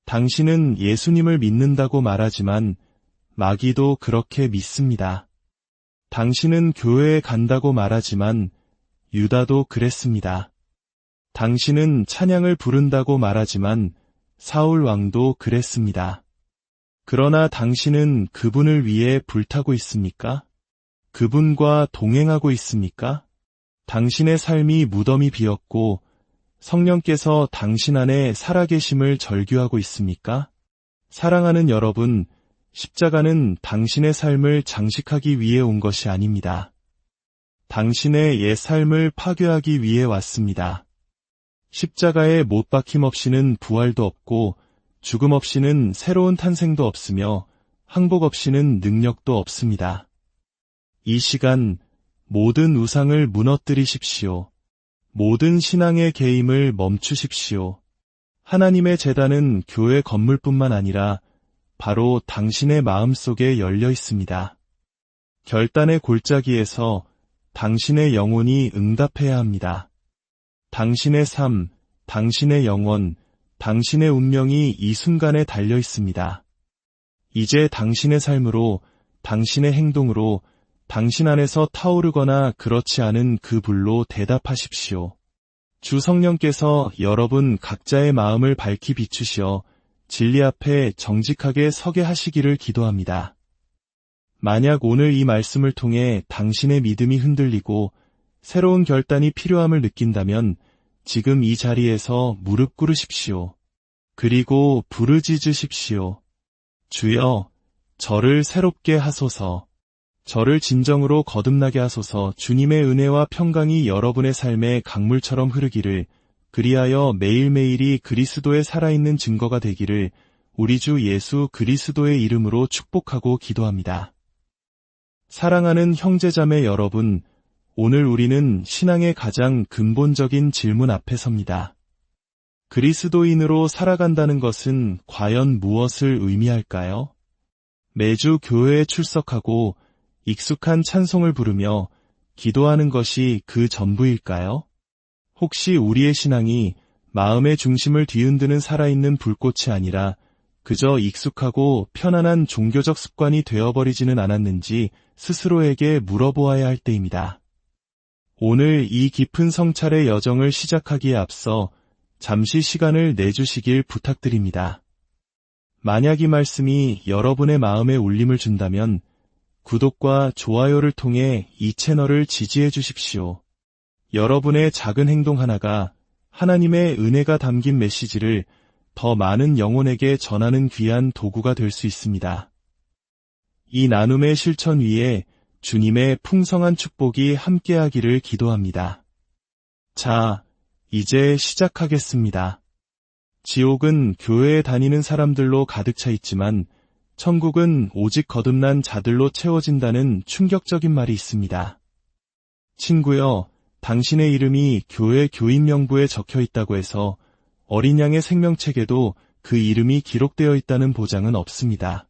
당신은 예수님을 믿는다고 말하지만 마귀도 그렇게 믿습니다. 당신은 교회에 간다고 말하지만 유다도 그랬습니다. 당신은 찬양을 부른다고 말하지만 사울 왕도 그랬습니다. 그러나 당신은 그분을 위해 불타고 있습니까? 그분과 동행하고 있습니까? 당신의 삶이 무덤이 비었고 성령께서 당신 안에 살아계심을 절규하고 있습니까? 사랑하는 여러분, 십자가는 당신의 삶을 장식하기 위해 온 것이 아닙니다. 당신의 옛 삶을 파괴하기 위해 왔습니다. 십자가에 못 박힘 없이는 부활도 없고 죽음 없이는 새로운 탄생도 없으며 항복 없이는 능력도 없습니다. 이 시간 모든 우상을 무너뜨리십시오. 모든 신앙의 개임을 멈추십시오. 하나님의 제단은 교회 건물뿐만 아니라 바로 당신의 마음속에 열려 있습니다. 결단의 골짜기에서 당신의 영혼이 응답해야 합니다. 당신의 삶, 당신의 영혼, 당신의 운명이 이 순간에 달려 있습니다. 이제 당신의 삶으로, 당신의 행동으로, 당신 안에서 타오르거나 그렇지 않은 그 불로 대답하십시오. 주 성령께서 여러분 각자의 마음을 밝히 비추시어 진리 앞에 정직하게 서게 하시기를 기도합니다. 만약 오늘 이 말씀을 통해 당신의 믿음이 흔들리고 새로운 결단이 필요함을 느낀다면 지금 이 자리에서 무릎 꿇으십시오. 그리고 부르짖으십시오. 주여, 저를 새롭게 하소서. 저를 진정으로 거듭나게 하소서. 주님의 은혜와 평강이 여러분의 삶에 강물처럼 흐르기를, 그리하여 매일매일이 그리스도의 살아있는 증거가 되기를 우리 주 예수 그리스도의 이름으로 축복하고 기도합니다. 사랑하는 형제자매 여러분, 오늘 우리는 신앙의 가장 근본적인 질문 앞에 섭니다. 그리스도인으로 살아간다는 것은 과연 무엇을 의미할까요? 매주 교회에 출석하고 익숙한 찬송을 부르며 기도하는 것이 그 전부일까요? 혹시 우리의 신앙이 마음의 중심을 뒤흔드는 살아있는 불꽃이 아니라 그저 익숙하고 편안한 종교적 습관이 되어버리지는 않았는지 스스로에게 물어보아야 할 때입니다. 오늘 이 깊은 성찰의 여정을 시작하기에 앞서 잠시 시간을 내주시길 부탁드립니다. 만약 이 말씀이 여러분의 마음에 울림을 준다면 구독과 좋아요를 통해 이 채널을 지지해 주십시오. 여러분의 작은 행동 하나가 하나님의 은혜가 담긴 메시지를 더 많은 영혼에게 전하는 귀한 도구가 될 수 있습니다. 이 나눔의 실천 위에 주님의 풍성한 축복이 함께하기를 기도합니다. 자, 이제 시작하겠습니다. 지옥은 교회에 다니는 사람들로 가득 차 있지만 천국은 오직 거듭난 자들로 채워진다는 충격적인 말이 있습니다. 친구여, 당신의 이름이 교회 교인명부에 적혀 있다고 해서 어린 양의 생명책에도 그 이름이 기록되어 있다는 보장은 없습니다.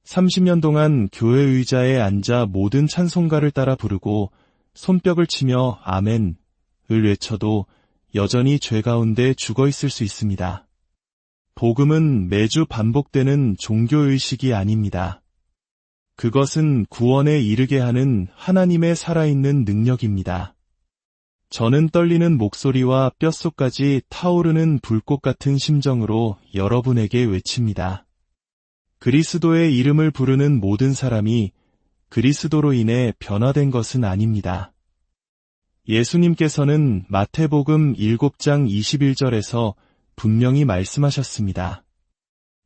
30년 동안 교회 의자에 앉아 모든 찬송가를 따라 부르고 손뼉을 치며 아멘을 외쳐도 여전히 죄 가운데 죽어 있을 수 있습니다. 복음은 매주 반복되는 종교의식이 아닙니다. 그것은 구원에 이르게 하는 하나님의 살아있는 능력입니다. 저는 떨리는 목소리와 뼛속까지 타오르는 불꽃 같은 심정으로 여러분에게 외칩니다. 그리스도의 이름을 부르는 모든 사람이 그리스도로 인해 변화된 것은 아닙니다. 예수님께서는 마태복음 7장 21절에서 분명히 말씀하셨습니다.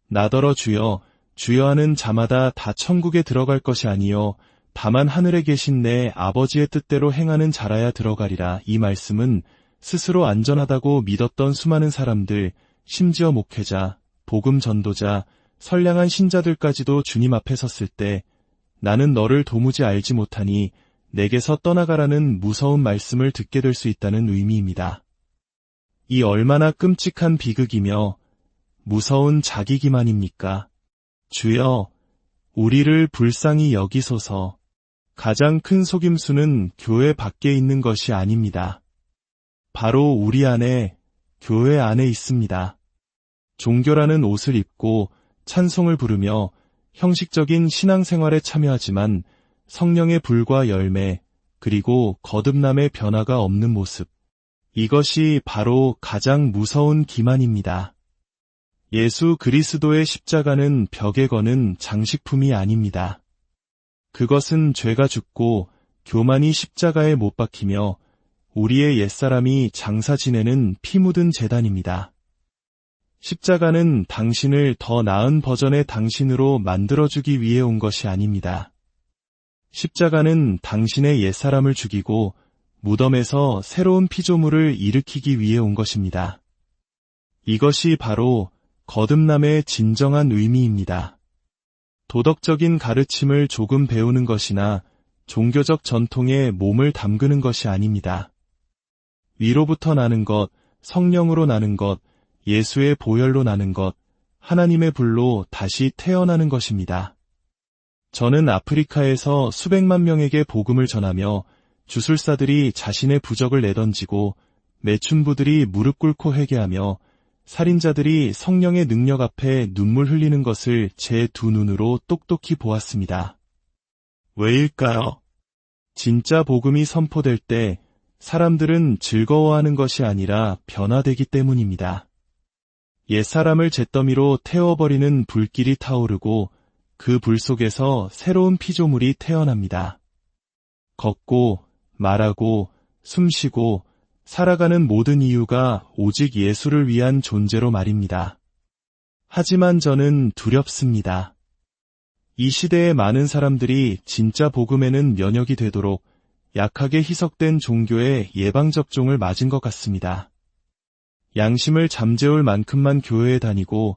나더러 주여, 주여 하는 자마다 다 천국에 들어갈 것이 아니요 다만 하늘에 계신 내 아버지의 뜻대로 행하는 자라야 들어가리라. 이 말씀은 스스로 안전하다고 믿었던 수많은 사람들, 심지어 목회자, 복음 전도자, 선량한 신자들까지도 주님 앞에 섰을 때 나는 너를 도무지 알지 못하니 내게서 떠나가라는 무서운 말씀을 듣게 될 수 있다는 의미입니다. 이 얼마나 끔찍한 비극이며 무서운 자기 기만입니까? 주여, 우리를 불쌍히 여기소서. 가장 큰 속임수는 교회 밖에 있는 것이 아닙니다. 바로 우리 안에, 교회 안에 있습니다. 종교라는 옷을 입고 찬송을 부르며 형식적인 신앙생활에 참여하지만 성령의 불과 열매, 그리고 거듭남의 변화가 없는 모습. 이것이 바로 가장 무서운 기만입니다. 예수 그리스도의 십자가는 벽에 거는 장식품이 아닙니다. 그것은 죄가 죽고 교만이 십자가에 못 박히며 우리의 옛사람이 장사 지내는 피 묻은 제단입니다. 십자가는 당신을 더 나은 버전의 당신으로 만들어주기 위해 온 것이 아닙니다. 십자가는 당신의 옛사람을 죽이고 무덤에서 새로운 피조물을 일으키기 위해 온 것입니다. 이것이 바로 거듭남의 진정한 의미입니다. 도덕적인 가르침을 조금 배우는 것이나 종교적 전통에 몸을 담그는 것이 아닙니다. 위로부터 나는 것, 성령으로 나는 것, 예수의 보혈로 나는 것, 하나님의 불로 다시 태어나는 것입니다. 저는 아프리카에서 수백만 명에게 복음을 전하며 주술사들이 자신의 부적을 내던지고 매춘부들이 무릎 꿇고 회개하며 살인자들이 성령의 능력 앞에 눈물 흘리는 것을 제 두 눈으로 똑똑히 보았습니다. 왜일까요? 진짜 복음이 선포될 때 사람들은 즐거워하는 것이 아니라 변화되기 때문입니다. 옛사람을 잿더미로 태워버리는 불길이 타오르고 그 불 속에서 새로운 피조물이 태어납니다. 걷고, 말하고, 숨쉬고, 살아가는 모든 이유가 오직 예수를 위한 존재로 말입니다. 하지만 저는 두렵습니다. 이 시대의 많은 사람들이 진짜 복음에는 면역이 되도록 약하게 희석된 종교의 예방접종을 맞은 것 같습니다. 양심을 잠재울 만큼만 교회에 다니고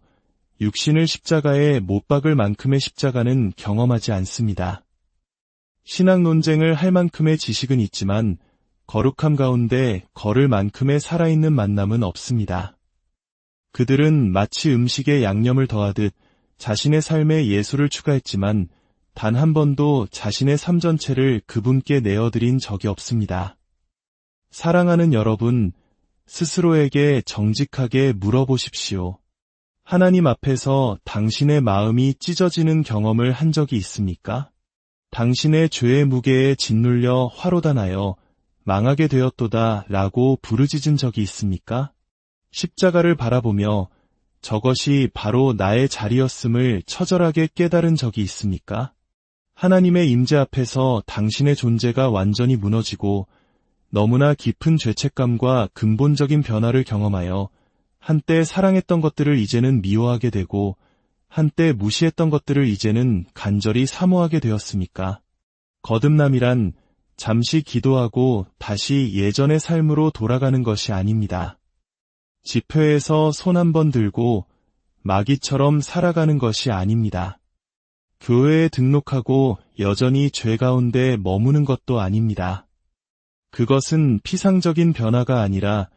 육신을 십자가에 못 박을 만큼의 십자가는 경험하지 않습니다. 신앙 논쟁을 할 만큼의 지식은 있지만 거룩함 가운데 걸을 만큼의 살아있는 만남은 없습니다. 그들은 마치 음식에 양념을 더하듯 자신의 삶에 예수를 추가했지만 단 한 번도 자신의 삶 전체를 그분께 내어드린 적이 없습니다. 사랑하는 여러분, 스스로에게 정직하게 물어보십시오. 하나님 앞에서 당신의 마음이 찢어지는 경험을 한 적이 있습니까? 당신의 죄의 무게에 짓눌려 화로다 나여 망하게 되었도다 라고 부르짖은 적이 있습니까? 십자가를 바라보며 저것이 바로 나의 자리였음을 처절하게 깨달은 적이 있습니까? 하나님의 임재 앞에서 당신의 존재가 완전히 무너지고 너무나 깊은 죄책감과 근본적인 변화를 경험하여 한때 사랑했던 것들을 이제는 미워하게 되고 한때 무시했던 것들을 이제는 간절히 사모하게 되었습니까? 거듭남이란 잠시 기도하고 다시 예전의 삶으로 돌아가는 것이 아닙니다. 집회에서 손 한 번 들고 마귀처럼 살아가는 것이 아닙니다. 교회에 등록하고 여전히 죄 가운데 머무는 것도 아닙니다. 그것은 피상적인 변화가 아니라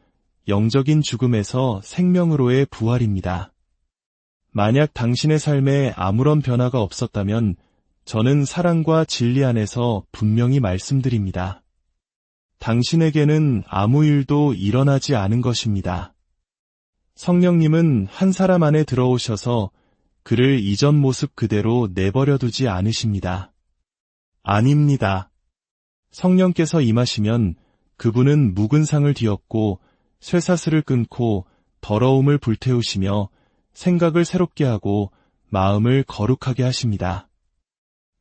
영적인 죽음에서 생명으로의 부활입니다. 만약 당신의 삶에 아무런 변화가 없었다면 저는 사랑과 진리 안에서 분명히 말씀드립니다. 당신에게는 아무 일도 일어나지 않은 것입니다. 성령님은 한 사람 안에 들어오셔서 그를 이전 모습 그대로 내버려두지 않으십니다. 아닙니다. 성령께서 임하시면 그분은 묵은 상을 뒤엎고 쇠사슬을 끊고 더러움을 불태우시며 생각을 새롭게 하고 마음을 거룩하게 하십니다.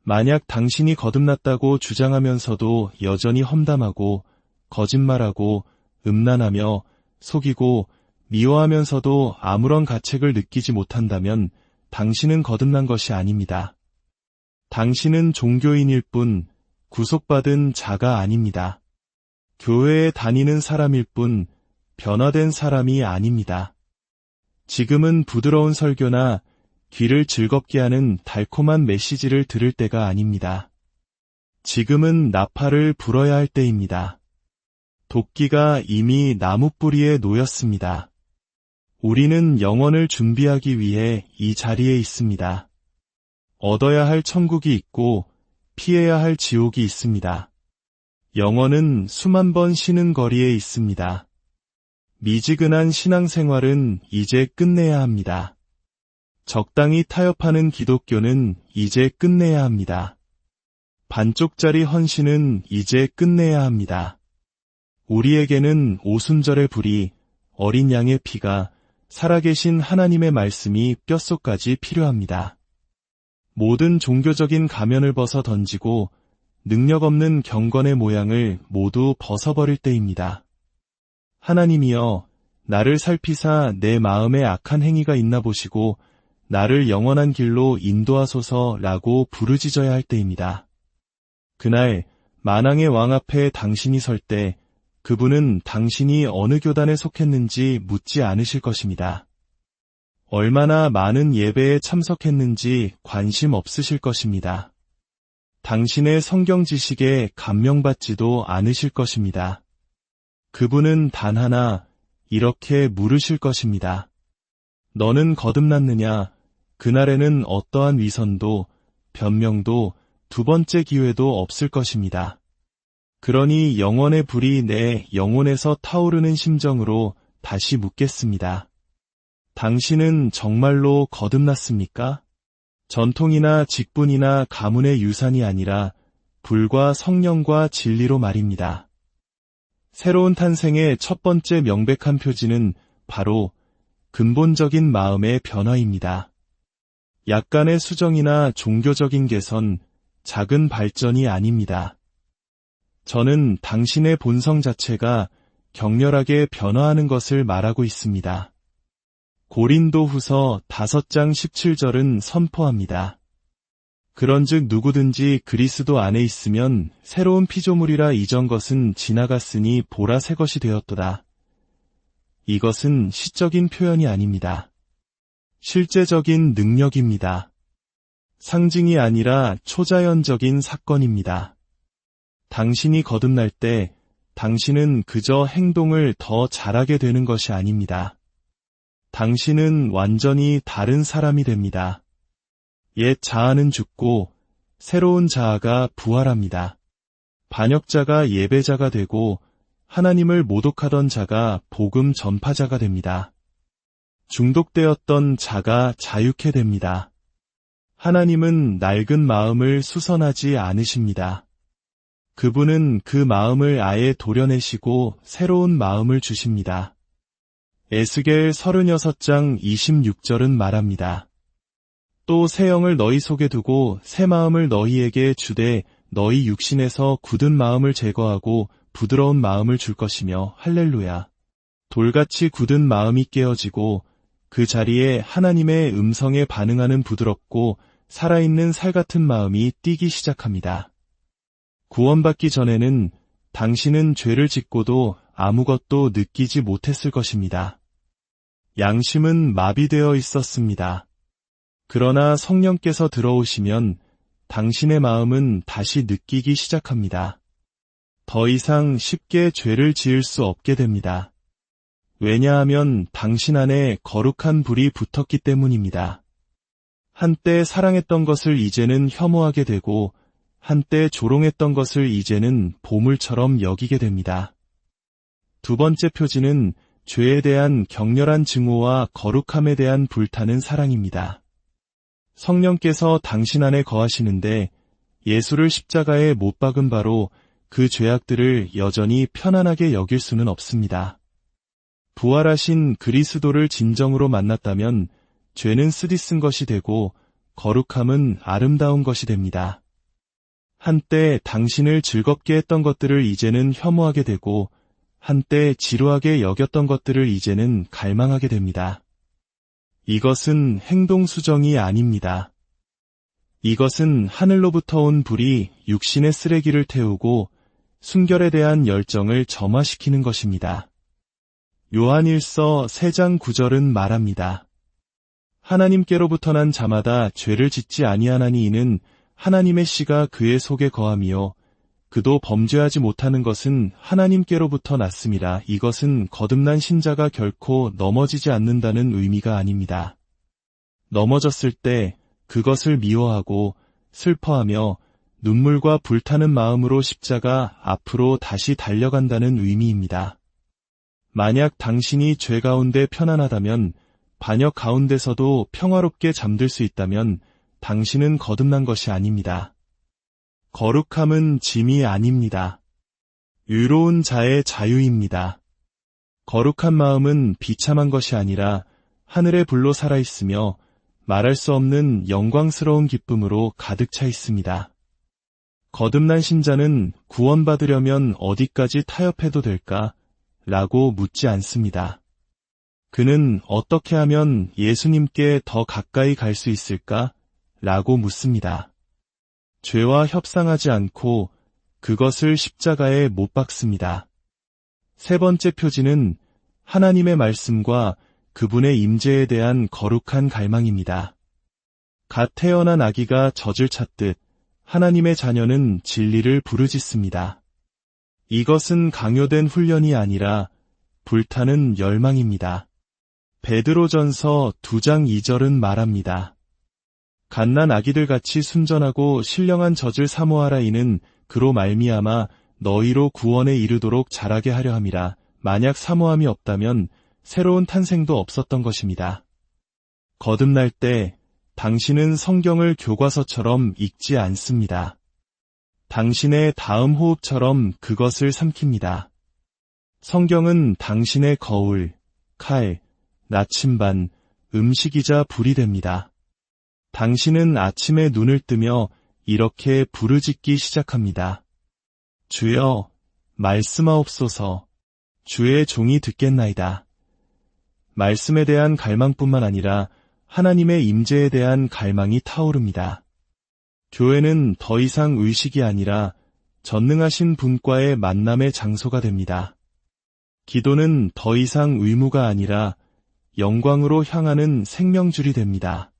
만약 당신이 거듭났다고 주장하면서도 여전히 험담하고 거짓말하고 음란하며 속이고 미워하면서도 아무런 가책을 느끼지 못한다면 당신은 거듭난 것이 아닙니다. 당신은 종교인일 뿐 구속받은 자가 아닙니다. 교회에 다니는 사람일 뿐 변화된 사람이 아닙니다. 지금은 부드러운 설교나 귀를 즐겁게 하는 달콤한 메시지를 들을 때가 아닙니다. 지금은 나팔을 불어야 할 때입니다. 도끼가 이미 나무 뿌리에 놓였습니다. 우리는 영원을 준비하기 위해 이 자리에 있습니다. 얻어야 할 천국이 있고 피해야 할 지옥이 있습니다. 영원은 수만 번 쉬는 거리에 있습니다. 미지근한 신앙생활은 이제 끝내야 합니다. 적당히 타협하는 기독교는 이제 끝내야 합니다. 반쪽짜리 헌신은 이제 끝내야 합니다. 우리에게는 오순절의 불이, 어린 양의 피가, 살아계신 하나님의 말씀이 뼛속까지 필요합니다. 모든 종교적인 가면을 벗어 던지고 능력 없는 경건의 모양을 모두 벗어버릴 때입니다. 하나님이여, 나를 살피사 내 마음에 악한 행위가 있나 보시고 나를 영원한 길로 인도하소서라고 부르짖어야 할 때입니다. 그날 만왕의 왕 앞에 당신이 설 때 그분은 당신이 어느 교단에 속했는지 묻지 않으실 것입니다. 얼마나 많은 예배에 참석했는지 관심 없으실 것입니다. 당신의 성경 지식에 감명받지도 않으실 것입니다. 그분은 단 하나 이렇게 물으실 것입니다. 너는 거듭났느냐? 그날에는 어떠한 위선도, 변명도, 두 번째 기회도 없을 것입니다. 그러니 영원의 불이 내 영혼에서 타오르는 심정으로 다시 묻겠습니다. 당신은 정말로 거듭났습니까? 전통이나 직분이나 가문의 유산이 아니라 불과 성령과 진리로 말입니다. 새로운 탄생의 첫 번째 명백한 표지는 바로 근본적인 마음의 변화입니다. 약간의 수정이나 종교적인 개선, 작은 발전이 아닙니다. 저는 당신의 본성 자체가 격렬하게 변화하는 것을 말하고 있습니다. 고린도후서 5장 17절은 선포합니다. 그런즉 누구든지 그리스도 안에 있으면 새로운 피조물이라 이전 것은 지나갔으니 보라 새 것이 되었도다. 이것은 시적인 표현이 아닙니다. 실제적인 능력입니다. 상징이 아니라 초자연적인 사건입니다. 당신이 거듭날 때 당신은 그저 행동을 더 잘하게 되는 것이 아닙니다. 당신은 완전히 다른 사람이 됩니다. 옛 자아는 죽고 새로운 자아가 부활합니다. 반역자가 예배자가 되고 하나님을 모독하던 자가 복음 전파자가 됩니다. 중독되었던 자가 자유케 됩니다. 하나님은 낡은 마음을 수선하지 않으십니다. 그분은 그 마음을 아예 도려내시고 새로운 마음을 주십니다. 에스겔 36장 26절은 말합니다. 또 새 영을 너희 속에 두고 새 마음을 너희에게 주되 너희 육신에서 굳은 마음을 제거하고 부드러운 마음을 줄 것이며 할렐루야. 돌같이 굳은 마음이 깨어지고 그 자리에 하나님의 음성에 반응하는 부드럽고 살아있는 살 같은 마음이 뛰기 시작합니다. 구원받기 전에는 당신은 죄를 짓고도 아무것도 느끼지 못했을 것입니다. 양심은 마비되어 있었습니다. 그러나 성령께서 들어오시면 당신의 마음은 다시 느끼기 시작합니다. 더 이상 쉽게 죄를 지을 수 없게 됩니다. 왜냐하면 당신 안에 거룩한 불이 붙었기 때문입니다. 한때 사랑했던 것을 이제는 혐오하게 되고 한때 조롱했던 것을 이제는 보물처럼 여기게 됩니다. 두 번째 표지는 죄에 대한 격렬한 증오와 거룩함에 대한 불타는 사랑입니다. 성령께서 당신 안에 거하시는데 예수를 십자가에 못 박은 바로 그 죄악들을 여전히 편안하게 여길 수는 없습니다. 부활하신 그리스도를 진정으로 만났다면 죄는 쓰디쓴 것이 되고 거룩함은 아름다운 것이 됩니다. 한때 당신을 즐겁게 했던 것들을 이제는 혐오하게 되고 한때 지루하게 여겼던 것들을 이제는 갈망하게 됩니다. 이것은 행동 수정이 아닙니다. 이것은 하늘로부터 온 불이 육신의 쓰레기를 태우고 순결에 대한 열정을 점화시키는 것입니다. 요한일서 3장 9절은 말합니다. 하나님께로부터 난 자마다 죄를 짓지 아니하나니 이는 하나님의 씨가 그의 속에 거함이요 그도 범죄하지 못하는 것은 하나님께로부터 났음이라. 이것은 거듭난 신자가 결코 넘어지지 않는다는 의미가 아닙니다. 넘어졌을 때 그것을 미워하고 슬퍼하며 눈물과 불타는 마음으로 십자가 앞으로 다시 달려간다는 의미입니다. 만약 당신이 죄 가운데 편안하다면, 반역 가운데서도 평화롭게 잠들 수 있다면 당신은 거듭난 것이 아닙니다. 거룩함은 짐이 아닙니다. 의로운 자의 자유입니다. 거룩한 마음은 비참한 것이 아니라 하늘의 불로 살아있으며 말할 수 없는 영광스러운 기쁨으로 가득 차 있습니다. 거듭난 신자는 구원받으려면 어디까지 타협해도 될까? 라고 묻지 않습니다. 그는 어떻게 하면 예수님께 더 가까이 갈 수 있을까? 라고 묻습니다. 죄와 협상하지 않고 그것을 십자가에 못 박습니다. 세 번째 표지는 하나님의 말씀과 그분의 임재에 대한 거룩한 갈망입니다. 갓 태어난 아기가 젖을 찾듯 하나님의 자녀는 진리를 부르짖습니다. 이것은 강요된 훈련이 아니라 불타는 열망입니다. 베드로전서 2장 2절은 말합니다. 갓난 아기들같이 순전하고 신령한 젖을 사모하라. 이는 그로 말미암아 너희로 구원에 이르도록 자라게 하려 함이라. 만약 사모함이 없다면 새로운 탄생도 없었던 것입니다. 거듭날 때 당신은 성경을 교과서처럼 읽지 않습니다. 당신의 다음 호흡처럼 그것을 삼킵니다. 성경은 당신의 거울, 칼, 나침반, 음식이자 불이 됩니다. 당신은 아침에 눈을 뜨며 이렇게 부르짖기 시작합니다. 주여, 말씀하옵소서. 주의 종이 듣겠나이다. 말씀에 대한 갈망뿐만 아니라 하나님의 임재에 대한 갈망이 타오릅니다. 교회는 더 이상 의식이 아니라 전능하신 분과의 만남의 장소가 됩니다. 기도는 더 이상 의무가 아니라 영광으로 향하는 생명줄이 됩니다.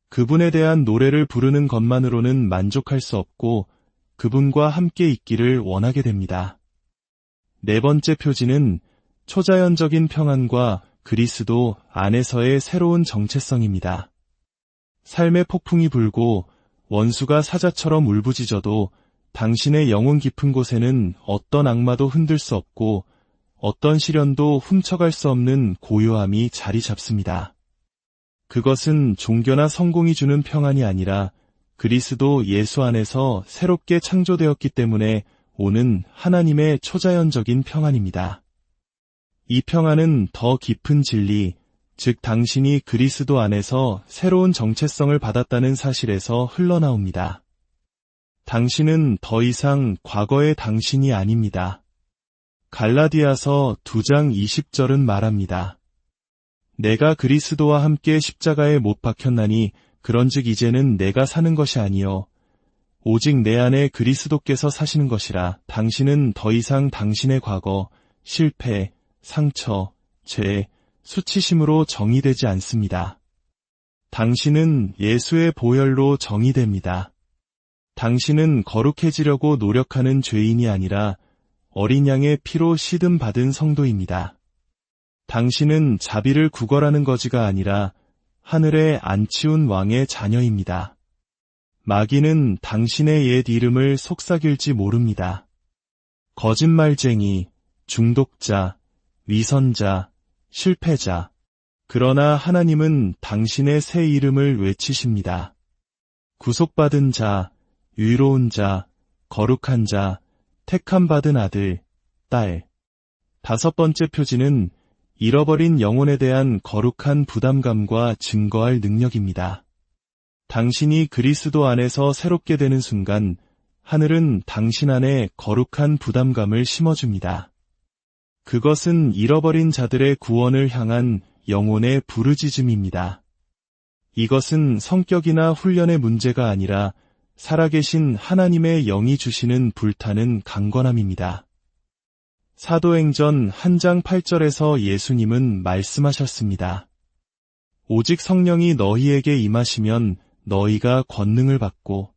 그분에 대한 노래를 부르는 것만으로는 만족할 수 없고 그분과 함께 있기를 원하게 됩니다. 네 번째 표지는 초자연적인 평안과 그리스도 안에서의 새로운 정체성입니다. 삶의 폭풍이 불고 원수가 사자처럼 울부짖어도 당신의 영혼 깊은 곳에는 어떤 악마도 흔들 수 없고 어떤 시련도 훔쳐갈 수 없는 고요함이 자리 잡습니다. 그것은 종교나 성공이 주는 평안이 아니라 그리스도 예수 안에서 새롭게 창조되었기 때문에 오는 하나님의 초자연적인 평안입니다. 이 평안은 더 깊은 진리, 즉 당신이 그리스도 안에서 새로운 정체성을 받았다는 사실에서 흘러나옵니다. 당신은 더 이상 과거의 당신이 아닙니다. 갈라디아서 2장 20절은 말합니다. 내가 그리스도와 함께 십자가에 못 박혔나니 그런즉 이제는 내가 사는 것이 아니요 오직 내 안에 그리스도께서 사시는 것이라. 당신은 더 이상 당신의 과거, 실패, 상처, 죄, 수치심으로 정의되지 않습니다. 당신은 예수의 보혈로 정의됩니다. 당신은 거룩해지려고 노력하는 죄인이 아니라 어린 양의 피로 시듬받은 성도입니다. 당신은 자비를 구걸하는 거지가 아니라 하늘에 안치운 왕의 자녀입니다. 마귀는 당신의 옛 이름을 속삭일지 모릅니다. 거짓말쟁이, 중독자, 위선자, 실패자. 그러나 하나님은 당신의 새 이름을 외치십니다. 구속받은 자, 의로운 자, 거룩한 자, 택함받은 아들, 딸. 다섯 번째 표지는 잃어버린 영혼에 대한 거룩한 부담감과 증거할 능력입니다. 당신이 그리스도 안에서 새롭게 되는 순간 하늘은 당신 안에 거룩한 부담감을 심어줍니다. 그것은 잃어버린 자들의 구원을 향한 영혼의 부르짖음입니다. 이것은 성격이나 훈련의 문제가 아니라 살아계신 하나님의 영이 주시는 불타는 강건함입니다. 사도행전 1장 8절에서 예수님은 말씀하셨습니다. 오직 성령이 너희에게 임하시면 너희가 권능을 받고